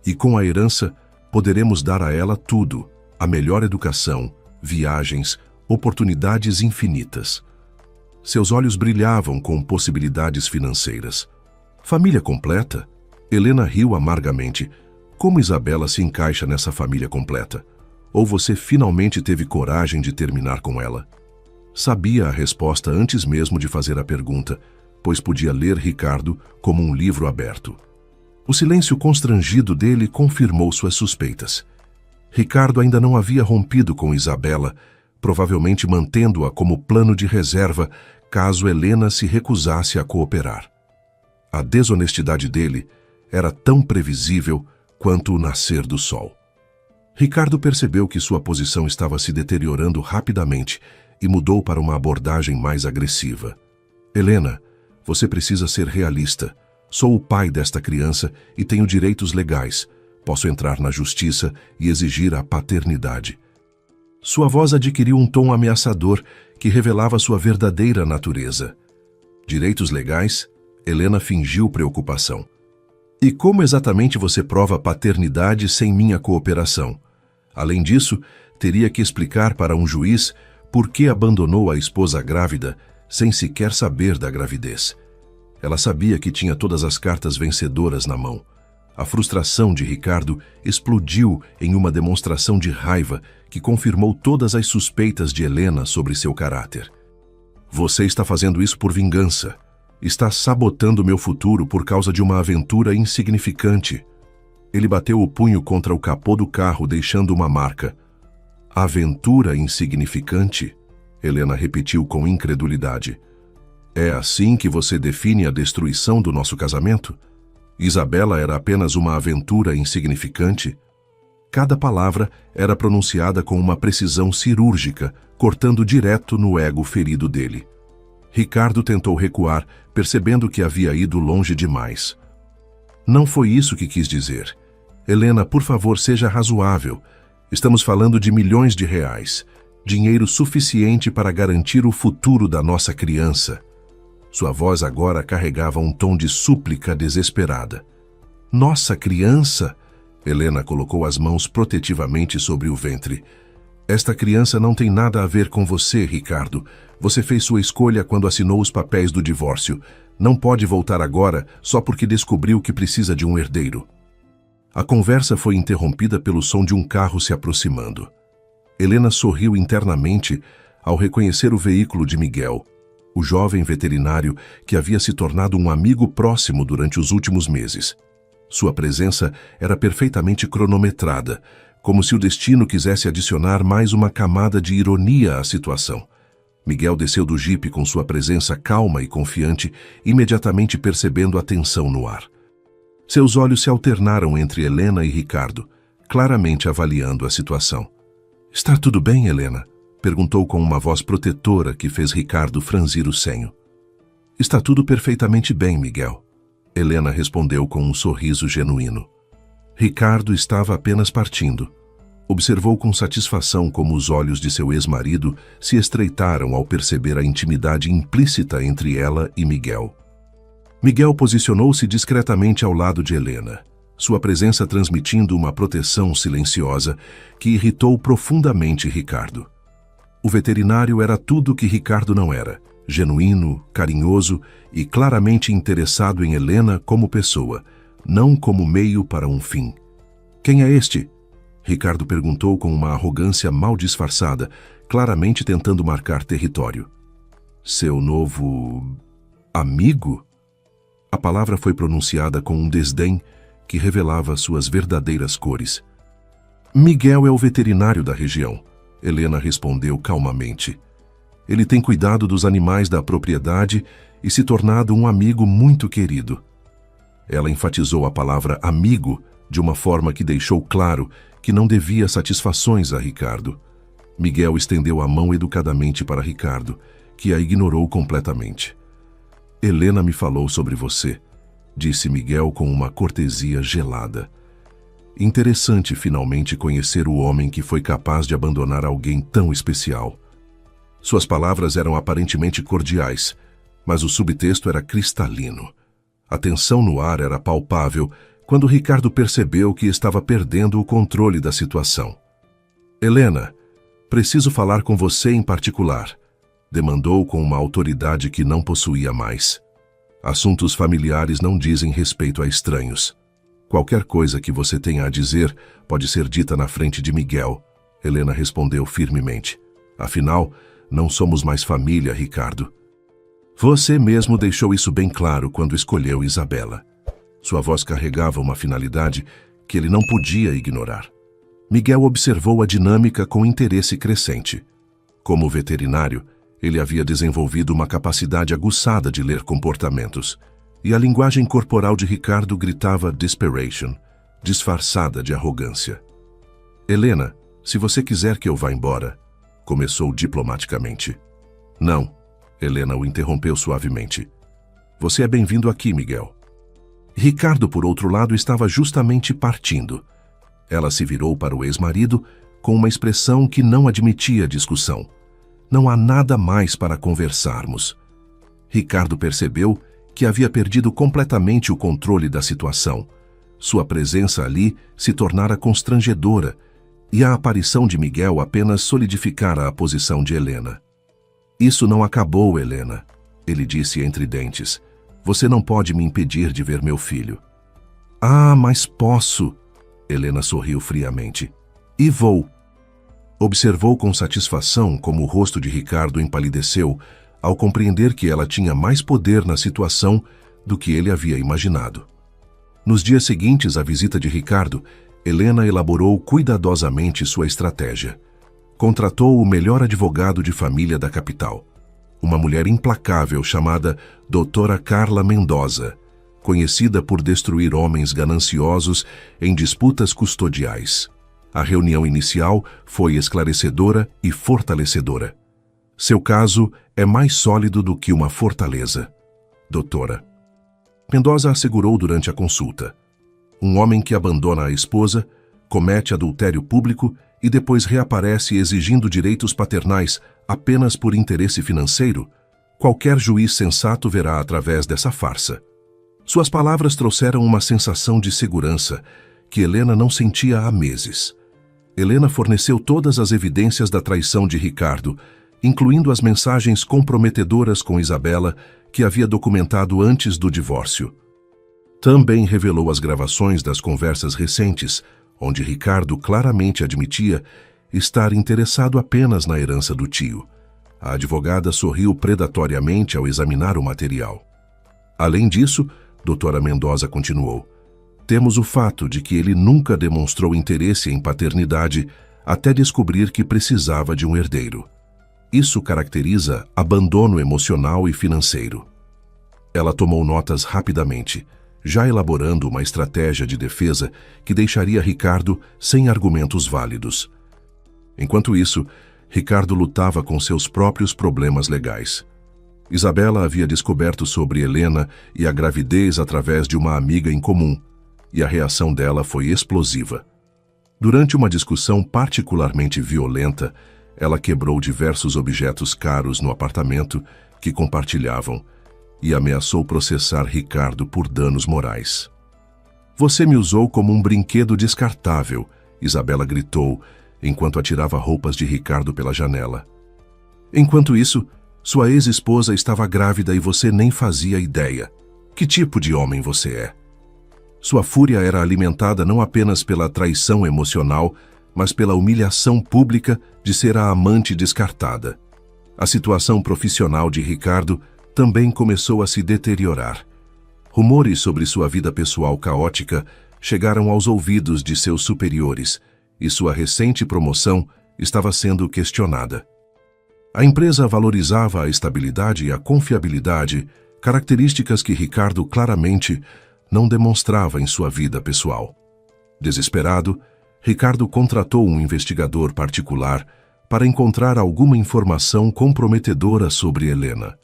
E com a herança, poderemos dar a ela tudo: a melhor educação, viagens, oportunidades infinitas. Seus olhos brilhavam com possibilidades financeiras. Família completa? Helena riu amargamente. Como Isabela se encaixa nessa família completa? Ou você finalmente teve coragem de terminar com ela? Sabia a resposta antes mesmo de fazer a pergunta, pois podia ler Ricardo como um livro aberto. O silêncio constrangido dele confirmou suas suspeitas. Ricardo ainda não havia rompido com Isabela, provavelmente mantendo-a como plano de reserva caso Helena se recusasse a cooperar. A desonestidade dele era tão previsível quanto o nascer do sol. Ricardo percebeu que sua posição estava se deteriorando rapidamente e mudou para uma abordagem mais agressiva. Helena, você precisa ser realista. Sou o pai desta criança e tenho direitos legais. Posso entrar na justiça e exigir a paternidade. Sua voz adquiriu um tom ameaçador que revelava sua verdadeira natureza. Direitos legais? Helena fingiu preocupação. E como exatamente você prova paternidade sem minha cooperação? Além disso, teria que explicar para um juiz por que abandonou a esposa grávida sem sequer saber da gravidez. Ela sabia que tinha todas as cartas vencedoras na mão. A frustração de Ricardo explodiu em uma demonstração de raiva que confirmou todas as suspeitas de Helena sobre seu caráter. Você está fazendo isso por vingança. Está sabotando meu futuro por causa de uma aventura insignificante. Ele bateu o punho contra o capô do carro, deixando uma marca. Aventura insignificante? Helena repetiu com incredulidade. É assim que você define a destruição do nosso casamento? Isabela era apenas uma aventura insignificante? Cada palavra era pronunciada com uma precisão cirúrgica, cortando direto no ego ferido dele. Ricardo tentou recuar, percebendo que havia ido longe demais. Não foi isso que quis dizer. Helena, por favor, seja razoável. Estamos falando de milhões de reais. Dinheiro suficiente para garantir o futuro da nossa criança. Sua voz agora carregava um tom de súplica desesperada. Nossa criança? Helena colocou as mãos protetivamente sobre o ventre. Esta criança não tem nada a ver com você, Ricardo. Você fez sua escolha quando assinou os papéis do divórcio. Não pode voltar agora só porque descobriu que precisa de um herdeiro. A conversa foi interrompida pelo som de um carro se aproximando. Helena sorriu internamente ao reconhecer o veículo de Miguel, o jovem veterinário que havia se tornado um amigo próximo durante os últimos meses. Sua presença era perfeitamente cronometrada, como se o destino quisesse adicionar mais uma camada de ironia à situação. Miguel desceu do jipe com sua presença calma e confiante, imediatamente percebendo a tensão no ar. Seus olhos se alternaram entre Helena e Ricardo, claramente avaliando a situação. — Está tudo bem, Helena? Perguntou com uma voz protetora que fez Ricardo franzir o senho. — Está tudo perfeitamente bem, Miguel. Helena respondeu com um sorriso genuíno. Ricardo estava apenas partindo. Observou com satisfação como os olhos de seu ex-marido se estreitaram ao perceber a intimidade implícita entre ela e Miguel. Miguel posicionou-se discretamente ao lado de Helena, sua presença transmitindo uma proteção silenciosa que irritou profundamente Ricardo. O veterinário era tudo o que Ricardo não era, genuíno, carinhoso e claramente interessado em Helena como pessoa, não como meio para um fim. — Quem é este? Ricardo perguntou com uma arrogância mal disfarçada, claramente tentando marcar território. — Seu novo... amigo? A palavra foi pronunciada com um desdém que revelava suas verdadeiras cores. — Miguel é o veterinário da região, Helena respondeu calmamente. Ele tem cuidado dos animais da propriedade e se tornado um amigo muito querido. Ela enfatizou a palavra amigo de uma forma que deixou claro que não devia satisfações a Ricardo. Miguel estendeu a mão educadamente para Ricardo, que a ignorou completamente. — Helena me falou sobre você, disse Miguel com uma cortesia gelada. Interessante finalmente conhecer o homem que foi capaz de abandonar alguém tão especial. Suas palavras eram aparentemente cordiais, mas o subtexto era cristalino. A tensão no ar era palpável quando Ricardo percebeu que estava perdendo o controle da situação. — Helena, preciso falar com você em particular, demandou com uma autoridade que não possuía mais. Assuntos familiares não dizem respeito a estranhos. Qualquer coisa que você tenha a dizer pode ser dita na frente de Miguel, Helena respondeu firmemente. Afinal, Não somos mais família, Ricardo. Você mesmo deixou isso bem claro quando escolheu Isabela. Sua voz carregava uma finalidade que ele não podia ignorar. Miguel observou a dinâmica com interesse crescente. Como veterinário, ele havia desenvolvido uma capacidade aguçada de ler comportamentos, e a linguagem corporal de Ricardo gritava desperation, disfarçada de arrogância. Helena, se você quiser que eu vá embora, começou diplomaticamente. Não, Helena o interrompeu suavemente. Você é bem-vindo aqui, Miguel. Ricardo, por outro lado, estava justamente partindo. Ela se virou para o ex-marido com uma expressão que não admitia discussão. Não há nada mais para conversarmos. Ricardo percebeu que havia perdido completamente o controle da situação. Sua presença ali se tornara constrangedora e a aparição de Miguel apenas solidificara a posição de Helena. Isso não acabou, Helena, ele disse entre dentes. Você não pode me impedir de ver meu filho. Ah, mas posso, Helena sorriu friamente. E vou. Observou com satisfação como o rosto de Ricardo empalideceu ao compreender que ela tinha mais poder na situação do que ele havia imaginado. Nos dias seguintes à visita de Ricardo, Helena elaborou cuidadosamente sua estratégia. Contratou o melhor advogado de família da capital, uma mulher implacável chamada Doutora Carla Mendoza, conhecida por destruir homens gananciosos em disputas custodiais. A reunião inicial foi esclarecedora e fortalecedora. Seu caso é mais sólido do que uma fortaleza, doutora. Mendoza assegurou durante a consulta. Um homem que abandona a esposa, comete adultério público e depois reaparece exigindo direitos paternais apenas por interesse financeiro, qualquer juiz sensato verá através dessa farsa. Suas palavras trouxeram uma sensação de segurança que Helena não sentia há meses. Helena forneceu todas as evidências da traição de Ricardo, incluindo as mensagens comprometedoras com Isabela que havia documentado antes do divórcio. Também revelou as gravações das conversas recentes, onde Ricardo claramente admitia estar interessado apenas na herança do tio. A advogada sorriu predatoriamente ao examinar o material. Além disso, doutora Mendoza continuou, temos o fato de que ele nunca demonstrou interesse em paternidade até descobrir que precisava de um herdeiro. Isso caracteriza abandono emocional e financeiro. Ela tomou notas rapidamente, já elaborando uma estratégia de defesa que deixaria Ricardo sem argumentos válidos. Enquanto isso, Ricardo lutava com seus próprios problemas legais. Isabela havia descoberto sobre Helena e a gravidez através de uma amiga em comum, e a reação dela foi explosiva. Durante uma discussão particularmente violenta, ela quebrou diversos objetos caros no apartamento que compartilhavam e ameaçou processar Ricardo por danos morais. Você me usou como um brinquedo descartável, Isabela gritou, enquanto atirava roupas de Ricardo pela janela. Enquanto isso, sua ex-esposa estava grávida e você nem fazia ideia. Que tipo de homem você é? Sua fúria era alimentada não apenas pela traição emocional, mas pela humilhação pública de ser a amante descartada. A situação profissional de Ricardo também começou a se deteriorar. Rumores sobre sua vida pessoal caótica chegaram aos ouvidos de seus superiores e sua recente promoção estava sendo questionada. A empresa valorizava a estabilidade e a confiabilidade, características que Ricardo claramente não demonstrava em sua vida pessoal. Desesperado, Ricardo contratou um investigador particular para encontrar alguma informação comprometedora sobre Helena.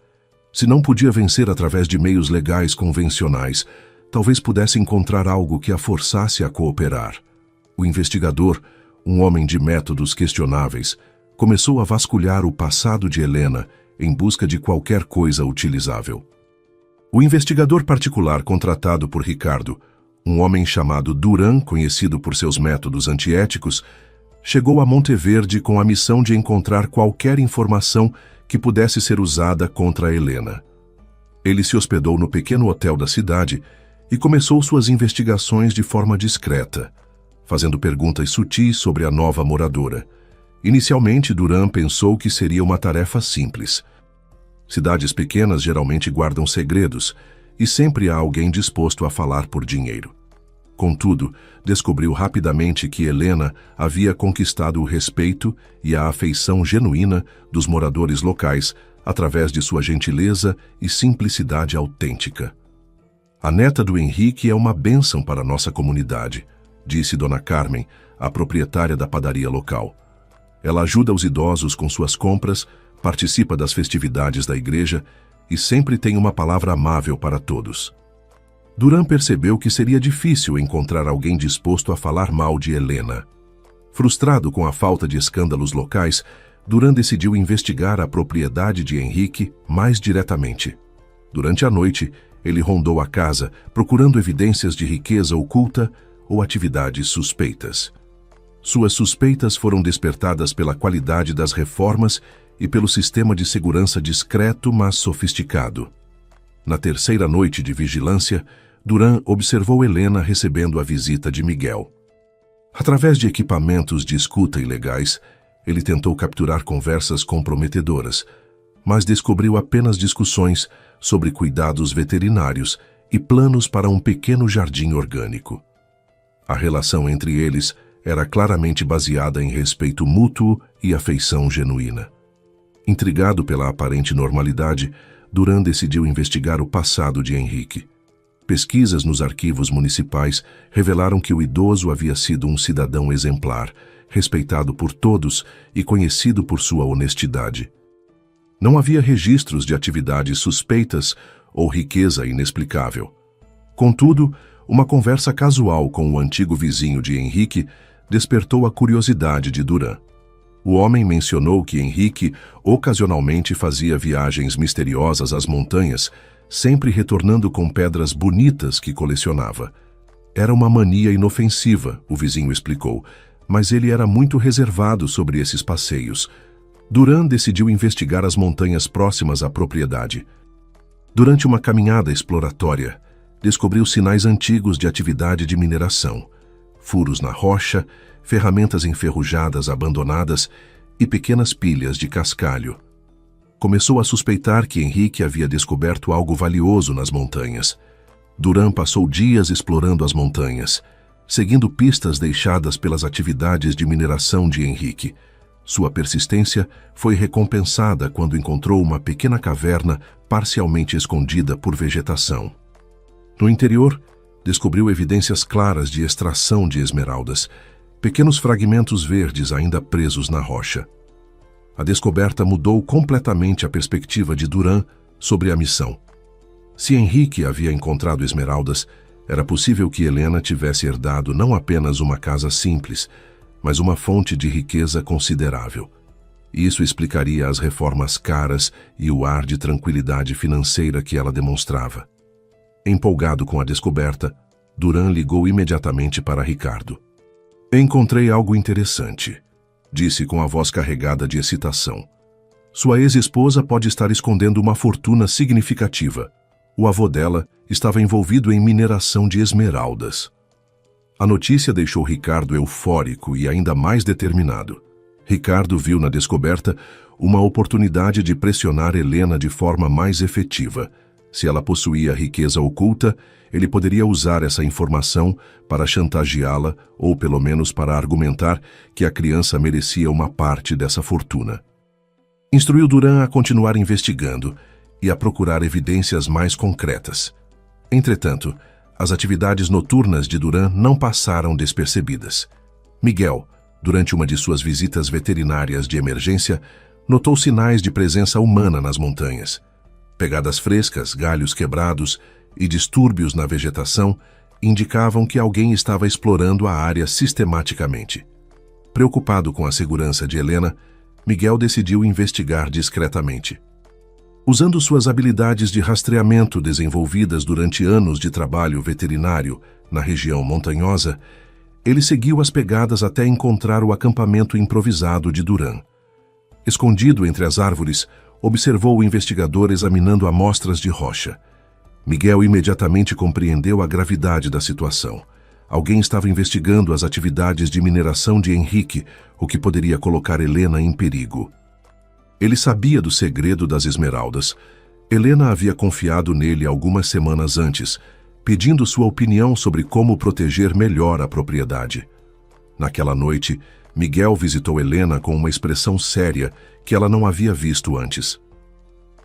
Se não podia vencer através de meios legais convencionais, talvez pudesse encontrar algo que a forçasse a cooperar. O investigador, um homem de métodos questionáveis, começou a vasculhar o passado de Helena em busca de qualquer coisa utilizável. O investigador particular contratado por Ricardo, um homem chamado Duran, conhecido por seus métodos antiéticos, chegou a Monteverde com a missão de encontrar qualquer informação que pudesse ser usada contra Helena. Ele se hospedou no pequeno hotel da cidade e começou suas investigações de forma discreta, fazendo perguntas sutis sobre a nova moradora, Inicialmente, Duran pensou que seria uma tarefa simples. Cidades pequenas geralmente guardam segredos, e sempre há alguém disposto a falar por dinheiro. Contudo, descobriu rapidamente que Helena havia conquistado o respeito e a afeição genuína dos moradores locais através de sua gentileza e simplicidade autêntica. A neta do Henrique é uma bênção para nossa comunidade, disse Dona Carmen, a proprietária da padaria local. Ela ajuda os idosos com suas compras, participa das festividades da igreja e sempre tem uma palavra amável para todos. Duran percebeu que seria difícil encontrar alguém disposto a falar mal de Helena. Frustrado com a falta de escândalos locais, Duran decidiu investigar a propriedade de Henrique mais diretamente. Durante a noite, ele rondou a casa, procurando evidências de riqueza oculta ou atividades suspeitas. Suas suspeitas foram despertadas pela qualidade das reformas e pelo sistema de segurança discreto, mas sofisticado. Na terceira noite de vigilância, Duran observou Helena recebendo a visita de Miguel. Através de equipamentos de escuta ilegais, ele tentou capturar conversas comprometedoras, mas descobriu apenas discussões sobre cuidados veterinários e planos para um pequeno jardim orgânico. A relação entre eles era claramente baseada em respeito mútuo e afeição genuína. Intrigado pela aparente normalidade, Duran decidiu investigar o passado de Henrique. Pesquisas nos arquivos municipais revelaram que o idoso havia sido um cidadão exemplar, respeitado por todos e conhecido por sua honestidade. Não havia registros de atividades suspeitas ou riqueza inexplicável. Contudo, uma conversa casual com o antigo vizinho de Henrique despertou a curiosidade de Duran. O homem mencionou que Henrique ocasionalmente fazia viagens misteriosas às montanhas, sempre retornando com pedras bonitas que colecionava. Era uma mania inofensiva, o vizinho explicou, mas ele era muito reservado sobre esses passeios. Duran decidiu investigar as montanhas próximas à propriedade. Durante uma caminhada exploratória, descobriu sinais antigos de atividade de mineração, furos na rocha, ferramentas enferrujadas abandonadas e pequenas pilhas de cascalho. Começou a suspeitar que Henrique havia descoberto algo valioso nas montanhas. Duran passou dias explorando as montanhas, seguindo pistas deixadas pelas atividades de mineração de Henrique. Sua persistência foi recompensada quando encontrou uma pequena caverna parcialmente escondida por vegetação. No interior, descobriu evidências claras de extração de esmeraldas, pequenos fragmentos verdes ainda presos na rocha. A descoberta mudou completamente a perspectiva de Duran sobre a missão. Se Henrique havia encontrado esmeraldas, era possível que Helena tivesse herdado não apenas uma casa simples, mas uma fonte de riqueza considerável. Isso explicaria as reformas caras e o ar de tranquilidade financeira que ela demonstrava. Empolgado com a descoberta, Duran ligou imediatamente para Ricardo. Encontrei algo interessante, disse com a voz carregada de excitação. Sua ex-esposa pode estar escondendo uma fortuna significativa. O avô dela estava envolvido em mineração de esmeraldas. A notícia deixou Ricardo eufórico e ainda mais determinado. Ricardo viu na descoberta uma oportunidade de pressionar Helena de forma mais efetiva. Se ela possuía riqueza oculta, ele poderia usar essa informação para chantageá-la ou pelo menos para argumentar que a criança merecia uma parte dessa fortuna. Instruiu Duran a continuar investigando e a procurar evidências mais concretas. Entretanto, as atividades noturnas de Duran não passaram despercebidas. Miguel, durante uma de suas visitas veterinárias de emergência, notou sinais de presença humana nas montanhas. Pegadas frescas, galhos quebrados e distúrbios na vegetação indicavam que alguém estava explorando a área sistematicamente. Preocupado com a segurança de Helena, Miguel decidiu investigar discretamente. Usando suas habilidades de rastreamento desenvolvidas durante anos de trabalho veterinário na região montanhosa, ele seguiu as pegadas até encontrar o acampamento improvisado de Duran. Escondido entre as árvores, observou o investigador examinando amostras de rocha. Miguel imediatamente compreendeu a gravidade da situação. Alguém estava investigando as atividades de mineração de Henrique, o que poderia colocar Helena em perigo. Ele sabia do segredo das esmeraldas. Helena havia confiado nele algumas semanas antes, pedindo sua opinião sobre como proteger melhor a propriedade. Naquela noite, Miguel visitou Helena com uma expressão séria que ela não havia visto antes.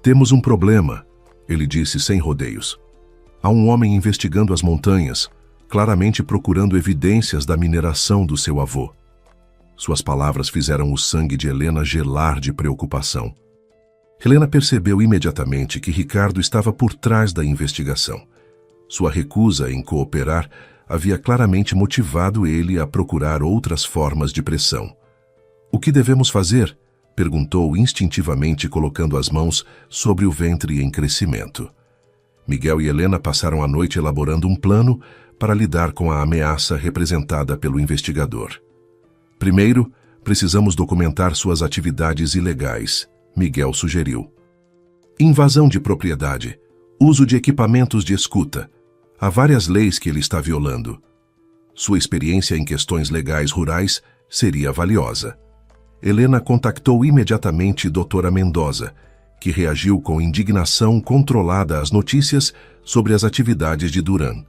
"Temos um problema", ele disse sem rodeios. "Há um homem investigando as montanhas, claramente procurando evidências da mineração do seu avô." Suas palavras fizeram o sangue de Helena gelar de preocupação. Helena percebeu imediatamente que Ricardo estava por trás da investigação. Sua recusa em cooperar havia claramente motivado ele a procurar outras formas de pressão. "O que devemos fazer?", perguntou instintivamente, colocando as mãos sobre o ventre em crescimento. Miguel e Helena passaram a noite elaborando um plano para lidar com a ameaça representada pelo investigador. "Primeiro, precisamos documentar suas atividades ilegais", Miguel sugeriu. "Invasão de propriedade, uso de equipamentos de escuta. Há várias leis que ele está violando. Sua experiência em questões legais rurais seria valiosa." Helena contactou imediatamente Dra. Mendoza, que reagiu com indignação controlada às notícias sobre as atividades de Duran.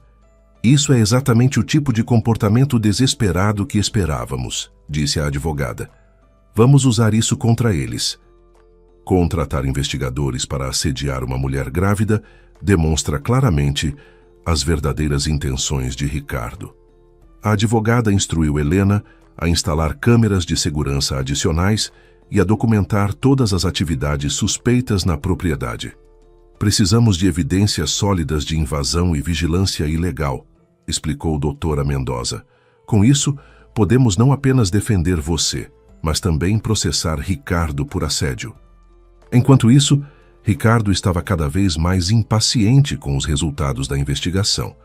"Isso é exatamente o tipo de comportamento desesperado que esperávamos", disse a advogada. "Vamos usar isso contra eles." Contratar investigadores para assediar uma mulher grávida demonstra claramente as verdadeiras intenções de Ricardo. A advogada instruiu Helena a instalar câmeras de segurança adicionais e a documentar todas as atividades suspeitas na propriedade. "Precisamos de evidências sólidas de invasão e vigilância ilegal", explicou Dra. Mendoza. "Com isso, podemos não apenas defender você, mas também processar Ricardo por assédio." Enquanto isso, Ricardo estava cada vez mais impaciente com os resultados da investigação.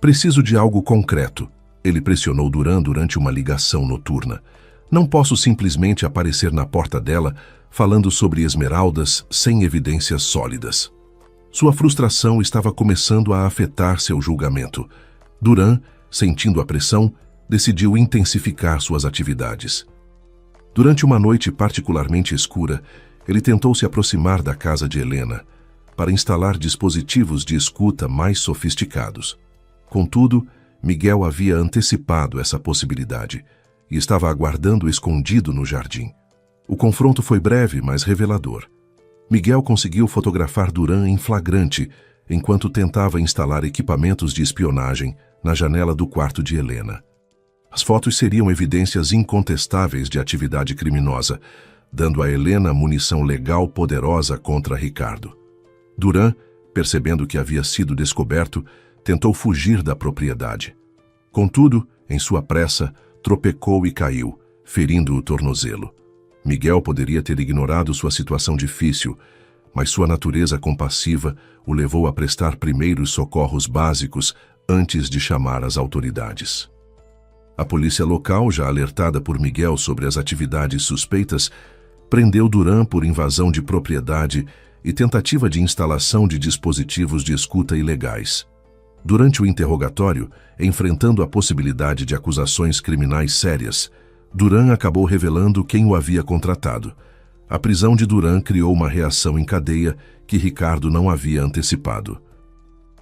"Preciso de algo concreto", ele pressionou Duran durante uma ligação noturna. "Não posso simplesmente aparecer na porta dela falando sobre esmeraldas sem evidências sólidas." Sua frustração estava começando a afetar seu julgamento. Duran, sentindo a pressão, decidiu intensificar suas atividades. Durante uma noite particularmente escura, ele tentou se aproximar da casa de Helena para instalar dispositivos de escuta mais sofisticados. Contudo, Miguel havia antecipado essa possibilidade e estava aguardando escondido no jardim. O confronto foi breve, mas revelador. Miguel conseguiu fotografar Duran em flagrante enquanto tentava instalar equipamentos de espionagem na janela do quarto de Helena. As fotos seriam evidências incontestáveis de atividade criminosa, dando a Helena munição legal poderosa contra Ricardo. Duran, percebendo que havia sido descoberto, tentou fugir da propriedade. Contudo, em sua pressa, tropecou e caiu, ferindo o tornozelo. Miguel poderia ter ignorado sua situação difícil, mas sua natureza compassiva o levou a prestar primeiros socorros básicos antes de chamar as autoridades. A polícia local, já alertada por Miguel sobre as atividades suspeitas, prendeu Duran por invasão de propriedade e tentativa de instalação de dispositivos de escuta ilegais. Durante o interrogatório, enfrentando a possibilidade de acusações criminais sérias, Duran acabou revelando quem o havia contratado. A prisão de Duran criou uma reação em cadeia que Ricardo não havia antecipado.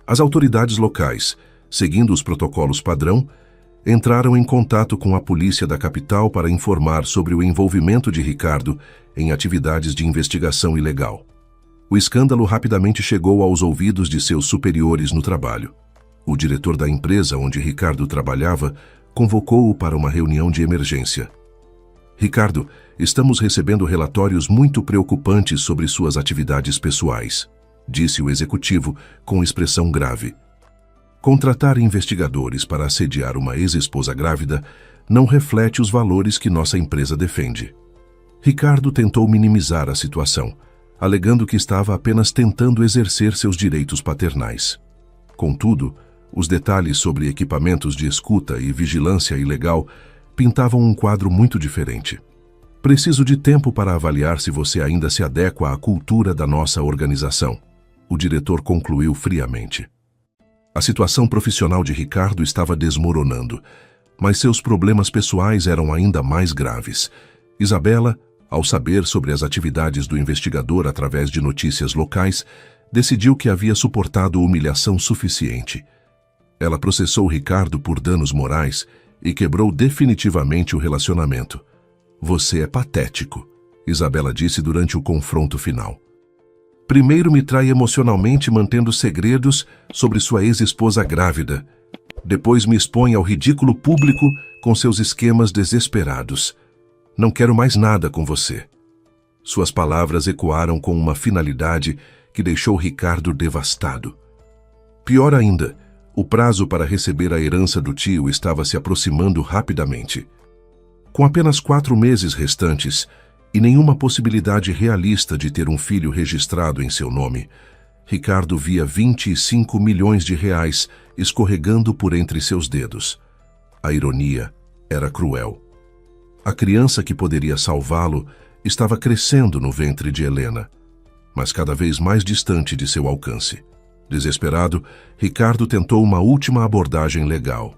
As autoridades locais, seguindo os protocolos padrão, entraram em contato com a polícia da capital para informar sobre o envolvimento de Ricardo em atividades de investigação ilegal. O escândalo rapidamente chegou aos ouvidos de seus superiores no trabalho. O diretor da empresa onde Ricardo trabalhava convocou-o para uma reunião de emergência. "Ricardo, estamos recebendo relatórios muito preocupantes sobre suas atividades pessoais", disse o executivo com expressão grave. Contratar investigadores para assediar uma ex-esposa grávida não reflete os valores que nossa empresa defende. Ricardo tentou minimizar a situação, alegando que estava apenas tentando exercer seus direitos paternais. Contudo, os detalhes sobre equipamentos de escuta e vigilância ilegal pintavam um quadro muito diferente. "Preciso de tempo para avaliar se você ainda se adequa à cultura da nossa organização", o diretor concluiu friamente. A situação profissional de Ricardo estava desmoronando, mas seus problemas pessoais eram ainda mais graves. Isabela, ao saber sobre as atividades do investigador através de notícias locais, decidiu que havia suportado humilhação suficiente. Ela processou Ricardo por danos morais e quebrou definitivamente o relacionamento. "Você é patético", Isabela disse durante o confronto final. "Primeiro me trai emocionalmente mantendo segredos sobre sua ex-esposa grávida. Depois me expõe ao ridículo público com seus esquemas desesperados. Não quero mais nada com você." Suas palavras ecoaram com uma finalidade que deixou Ricardo devastado. Pior ainda, o prazo para receber a herança do tio estava se aproximando rapidamente. Com apenas 4 meses restantes e nenhuma possibilidade realista de ter um filho registrado em seu nome, Ricardo via 25 milhões de reais escorregando por entre seus dedos. A ironia era cruel. A criança que poderia salvá-lo estava crescendo no ventre de Helena, mas cada vez mais distante de seu alcance. Desesperado, Ricardo tentou uma última abordagem legal.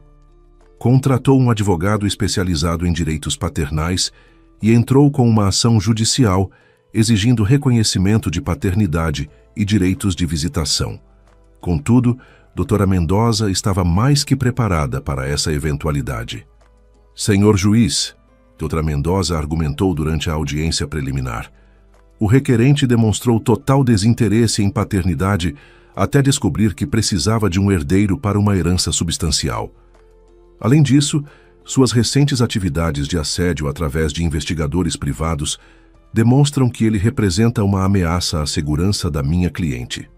Contratou um advogado especializado em direitos paternais e entrou com uma ação judicial exigindo reconhecimento de paternidade e direitos de visitação. Contudo, doutora Mendoza estava mais que preparada para essa eventualidade. "Senhor juiz", doutora Mendoza argumentou durante a audiência preliminar, "o requerente demonstrou total desinteresse em paternidade até descobrir que precisava de um herdeiro para uma herança substancial. Além disso, suas recentes atividades de assédio através de investigadores privados demonstram que ele representa uma ameaça à segurança da minha cliente."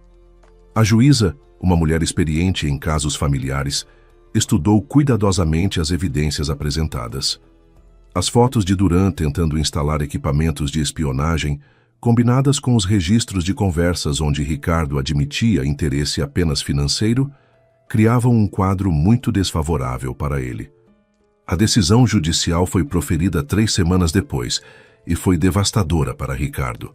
A juíza, uma mulher experiente em casos familiares, estudou cuidadosamente as evidências apresentadas. As fotos de Duran tentando instalar equipamentos de espionagem, combinadas com os registros de conversas onde Ricardo admitia interesse apenas financeiro, criavam um quadro muito desfavorável para ele. A decisão judicial foi proferida 3 semanas depois e foi devastadora para Ricardo.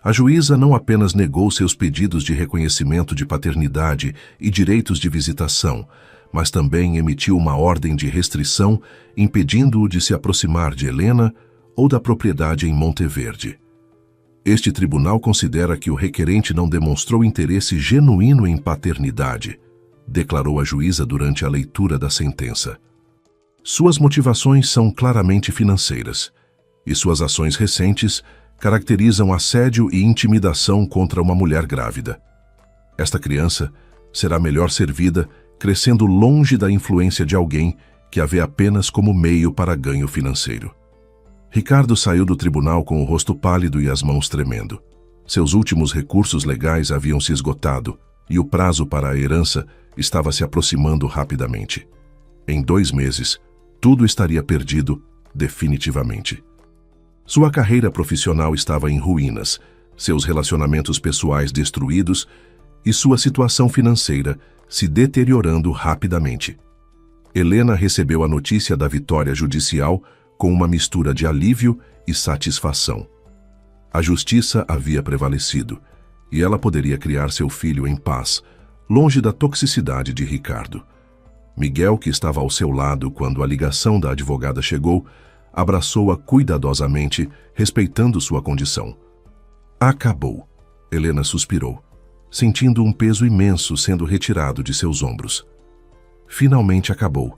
A juíza não apenas negou seus pedidos de reconhecimento de paternidade e direitos de visitação, mas também emitiu uma ordem de restrição impedindo-o de se aproximar de Helena ou da propriedade em Monteverde. Este tribunal considera que o requerente não demonstrou interesse genuíno em paternidade, declarou a juíza durante a leitura da sentença. Suas motivações são claramente financeiras, e suas ações recentes caracterizam assédio e intimidação contra uma mulher grávida. Esta criança será melhor servida crescendo longe da influência de alguém que a vê apenas como meio para ganho financeiro. Ricardo saiu do tribunal com o rosto pálido e as mãos tremendo. Seus últimos recursos legais haviam se esgotado e o prazo para a herança estava se aproximando rapidamente. Em 2 meses, tudo estaria perdido definitivamente. Sua carreira profissional estava em ruínas, seus relacionamentos pessoais destruídos e sua situação financeira se deteriorando rapidamente. Helena recebeu a notícia da vitória judicial com uma mistura de alívio e satisfação. A justiça havia prevalecido, e ela poderia criar seu filho em paz, longe da toxicidade de Ricardo. Miguel, que estava ao seu lado quando a ligação da advogada chegou, abraçou-a cuidadosamente, respeitando sua condição. "Acabou", Helena suspirou, sentindo um peso imenso sendo retirado de seus ombros. Finalmente acabou.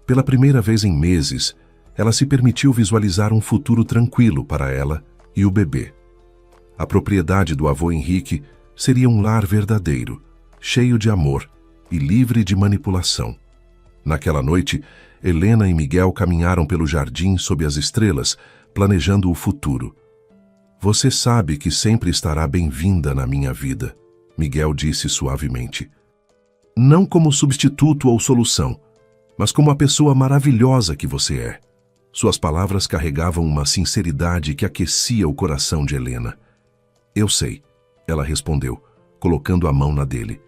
Pela primeira vez em meses, ela se permitiu visualizar um futuro tranquilo para ela e o bebê. A propriedade do avô Henrique seria um lar verdadeiro, cheio de amor e livre de manipulação. Naquela noite, Helena e Miguel caminharam pelo jardim sob as estrelas, planejando o futuro. "Você sabe que sempre estará bem-vinda na minha vida", Miguel disse suavemente. "Não como substituto ou solução, mas como a pessoa maravilhosa que você é." Suas palavras carregavam uma sinceridade que aquecia o coração de Helena. "Eu sei", ela respondeu, colocando a mão na dele.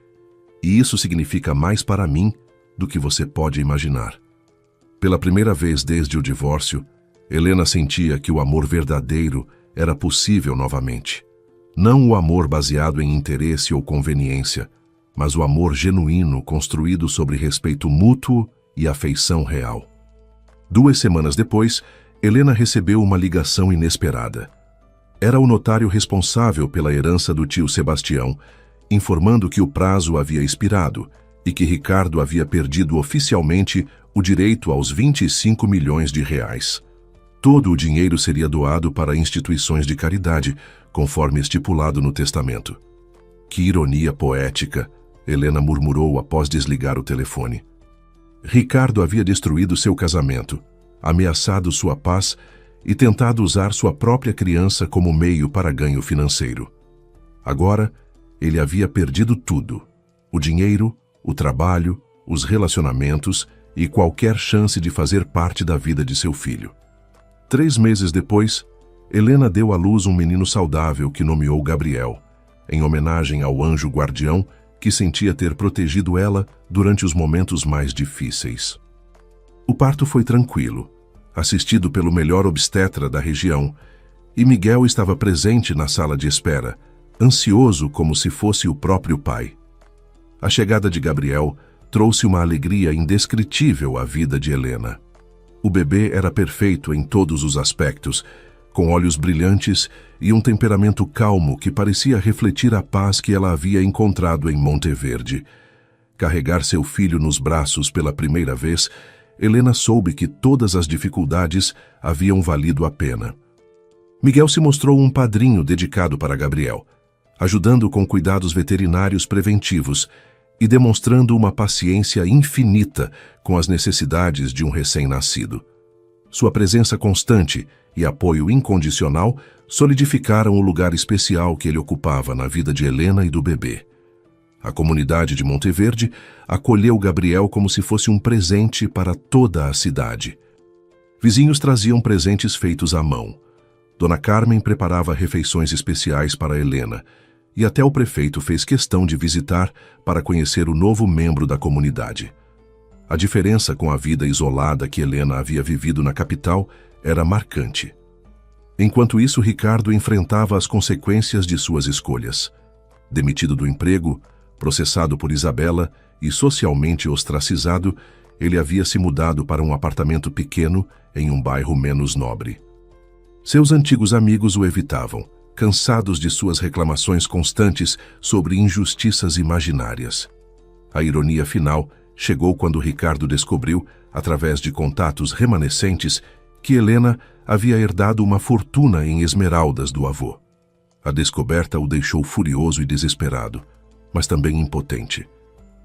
"E isso significa mais para mim do que você pode imaginar." Pela primeira vez desde o divórcio, Helena sentia que o amor verdadeiro era possível novamente. Não o amor baseado em interesse ou conveniência, mas o amor genuíno construído sobre respeito mútuo e afeição real. 2 semanas depois, Helena recebeu uma ligação inesperada. Era o notário responsável pela herança do tio Sebastião, informando que o prazo havia expirado e que Ricardo havia perdido oficialmente o direito aos 25 milhões de reais. Todo o dinheiro seria doado para instituições de caridade, conforme estipulado no testamento. Que ironia poética, Helena murmurou após desligar o telefone. Ricardo havia destruído seu casamento, ameaçado sua paz e tentado usar sua própria criança como meio para ganho financeiro. Agora, ele havia perdido tudo: o dinheiro, o trabalho, os relacionamentos e qualquer chance de fazer parte da vida de seu filho. 3 meses depois, Helena deu à luz um menino saudável que nomeou Gabriel, em homenagem ao anjo guardião que sentia ter protegido ela durante os momentos mais difíceis. O parto foi tranquilo, assistido pelo melhor obstetra da região, e Miguel estava presente na sala de espera, ansioso como se fosse o próprio pai. A chegada de Gabriel trouxe uma alegria indescritível à vida de Helena. O bebê era perfeito em todos os aspectos, com olhos brilhantes e um temperamento calmo que parecia refletir a paz que ela havia encontrado em Monteverde. Carregar seu filho nos braços pela primeira vez, Helena soube que todas as dificuldades haviam valido a pena. Miguel se mostrou um padrinho dedicado para Gabriel, ajudando com cuidados veterinários preventivos e demonstrando uma paciência infinita com as necessidades de um recém-nascido. Sua presença constante e apoio incondicional solidificaram o lugar especial que ele ocupava na vida de Helena e do bebê. A comunidade de Monteverde acolheu Gabriel como se fosse um presente para toda a cidade. Vizinhos traziam presentes feitos à mão. Dona Carmen preparava refeições especiais para Helena, e até o prefeito fez questão de visitar para conhecer o novo membro da comunidade. A diferença com a vida isolada que Helena havia vivido na capital era marcante. Enquanto isso, Ricardo enfrentava as consequências de suas escolhas. Demitido do emprego, processado por Isabela e socialmente ostracizado, ele havia se mudado para um apartamento pequeno em um bairro menos nobre. Seus antigos amigos o evitavam, cansados de suas reclamações constantes sobre injustiças imaginárias. A ironia final chegou quando Ricardo descobriu, através de contatos remanescentes, que Helena havia herdado uma fortuna em esmeraldas do avô. A descoberta o deixou furioso e desesperado, mas também impotente.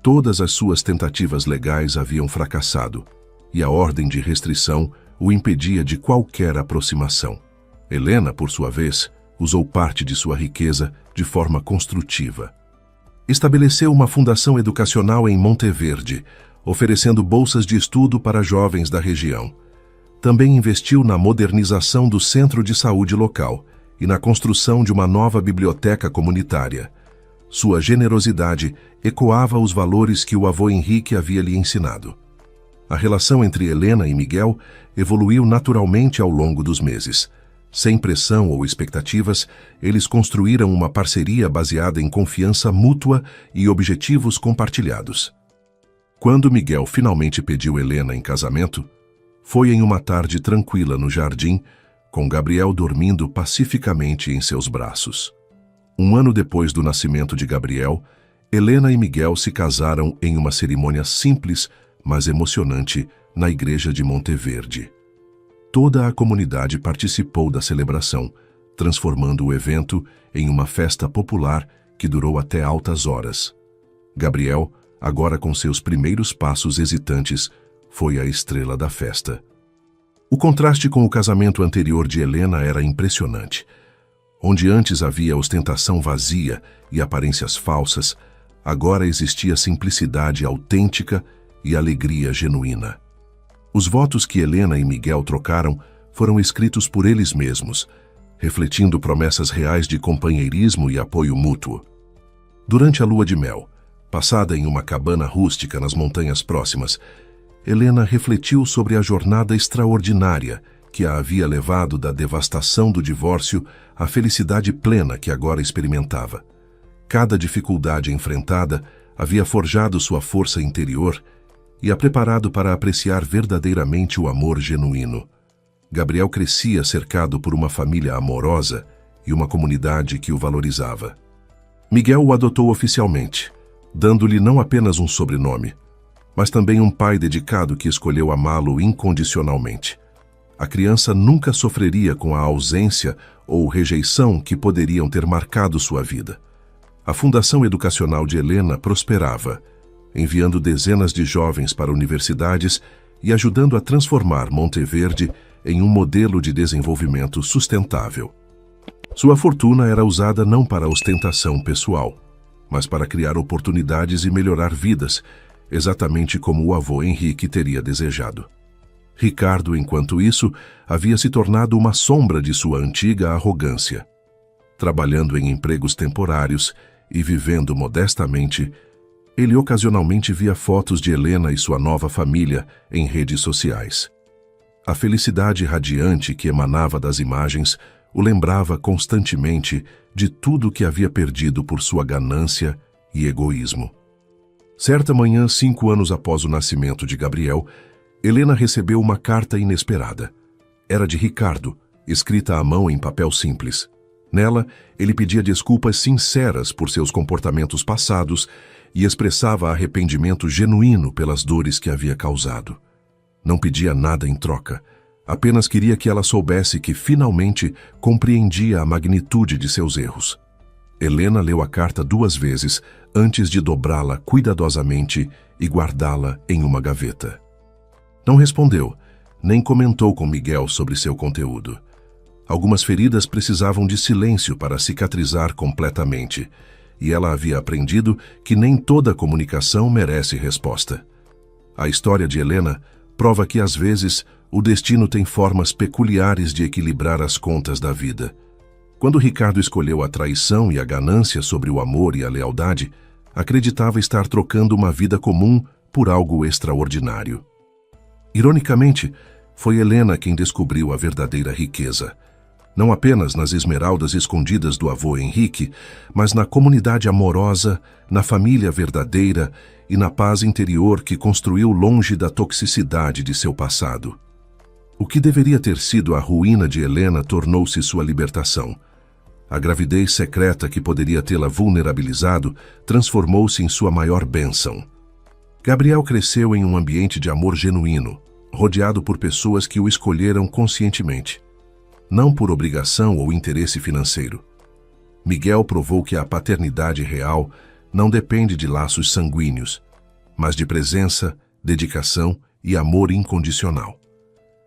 Todas as suas tentativas legais haviam fracassado, e a ordem de restrição o impedia de qualquer aproximação. Helena, por sua vez, usou parte de sua riqueza de forma construtiva. Estabeleceu uma fundação educacional em Monteverde, oferecendo bolsas de estudo para jovens da região. Também investiu na modernização do centro de saúde local e na construção de uma nova biblioteca comunitária. Sua generosidade ecoava os valores que o avô Henrique havia lhe ensinado. A relação entre Helena e Miguel evoluiu naturalmente ao longo dos meses. Sem pressão ou expectativas, eles construíram uma parceria baseada em confiança mútua e objetivos compartilhados. Quando Miguel finalmente pediu Helena em casamento, foi em uma tarde tranquila no jardim, com Gabriel dormindo pacificamente em seus braços. 1 ano depois do nascimento de Gabriel, Helena e Miguel se casaram em uma cerimônia simples, mas emocionante, na igreja de Monteverde. Toda a comunidade participou da celebração, transformando o evento em uma festa popular que durou até altas horas. Gabriel, agora com seus primeiros passos hesitantes, foi a estrela da festa. O contraste com o casamento anterior de Helena era impressionante. Onde antes havia ostentação vazia e aparências falsas, agora existia simplicidade autêntica e alegria genuína. Os votos que Helena e Miguel trocaram foram escritos por eles mesmos, refletindo promessas reais de companheirismo e apoio mútuo. Durante a lua de mel, passada em uma cabana rústica nas montanhas próximas, Helena refletiu sobre a jornada extraordinária que a havia levado da devastação do divórcio à felicidade plena que agora experimentava. Cada dificuldade enfrentada havia forjado sua força interior e a preparado para apreciar verdadeiramente o amor genuíno. Gabriel crescia cercado por uma família amorosa e uma comunidade que o valorizava. Miguel o adotou oficialmente, dando-lhe não apenas um sobrenome, mas também um pai dedicado que escolheu amá-lo incondicionalmente. A criança nunca sofreria com a ausência ou rejeição que poderiam ter marcado sua vida. A Fundação Educacional de Helena prosperava, enviando dezenas de jovens para universidades e ajudando a transformar Monteverde em um modelo de desenvolvimento sustentável. Sua fortuna era usada não para ostentação pessoal, mas para criar oportunidades e melhorar vidas, exatamente como o avô Henrique teria desejado. Ricardo, enquanto isso, havia se tornado uma sombra de sua antiga arrogância. Trabalhando em empregos temporários e vivendo modestamente, ele ocasionalmente via fotos de Helena e sua nova família em redes sociais. A felicidade radiante que emanava das imagens o lembrava constantemente de tudo que havia perdido por sua ganância e egoísmo. Certa manhã, 5 anos após o nascimento de Gabriel, Helena recebeu uma carta inesperada. Era de Ricardo, escrita à mão em papel simples. Nela, ele pedia desculpas sinceras por seus comportamentos passados e expressava arrependimento genuíno pelas dores que havia causado. Não pedia nada em troca, apenas queria que ela soubesse que finalmente compreendia a magnitude de seus erros. Helena leu a carta 2 vezes antes de dobrá-la cuidadosamente e guardá-la em uma gaveta. Não respondeu, nem comentou com Miguel sobre seu conteúdo. Algumas feridas precisavam de silêncio para cicatrizar completamente, e ela havia aprendido que nem toda comunicação merece resposta. A história de Helena prova que, às vezes, o destino tem formas peculiares de equilibrar as contas da vida. Quando Ricardo escolheu a traição e a ganância sobre o amor e a lealdade, acreditava estar trocando uma vida comum por algo extraordinário. Ironicamente, foi Helena quem descobriu a verdadeira riqueza, não apenas nas esmeraldas escondidas do avô Henrique, mas na comunidade amorosa, na família verdadeira e na paz interior que construiu longe da toxicidade de seu passado. O que deveria ter sido a ruína de Helena tornou-se sua libertação. A gravidez secreta que poderia tê-la vulnerabilizado transformou-se em sua maior bênção. Gabriel cresceu em um ambiente de amor genuíno, rodeado por pessoas que o escolheram conscientemente, não por obrigação ou interesse financeiro. Miguel provou que a paternidade real não depende de laços sanguíneos, mas de presença, dedicação e amor incondicional.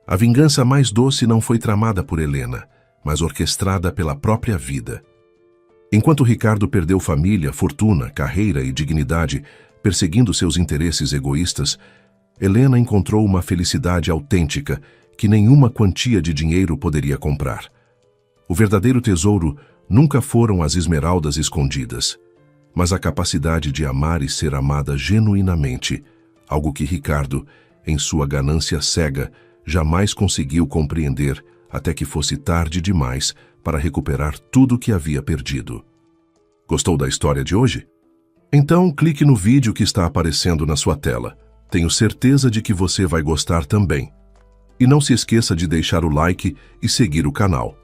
A vingança mais doce não foi tramada por Helena, mas orquestrada pela própria vida. Enquanto Ricardo perdeu família, fortuna, carreira e dignidade, perseguindo seus interesses egoístas, Helena encontrou uma felicidade autêntica que nenhuma quantia de dinheiro poderia comprar. O verdadeiro tesouro nunca foram as esmeraldas escondidas, mas a capacidade de amar e ser amada genuinamente, algo que Ricardo, em sua ganância cega, jamais conseguiu compreender até que fosse tarde demais para recuperar tudo o que havia perdido. Gostou da história de hoje? Então clique no vídeo que está aparecendo na sua tela. Tenho certeza de que você vai gostar também. E não se esqueça de deixar o like e seguir o canal.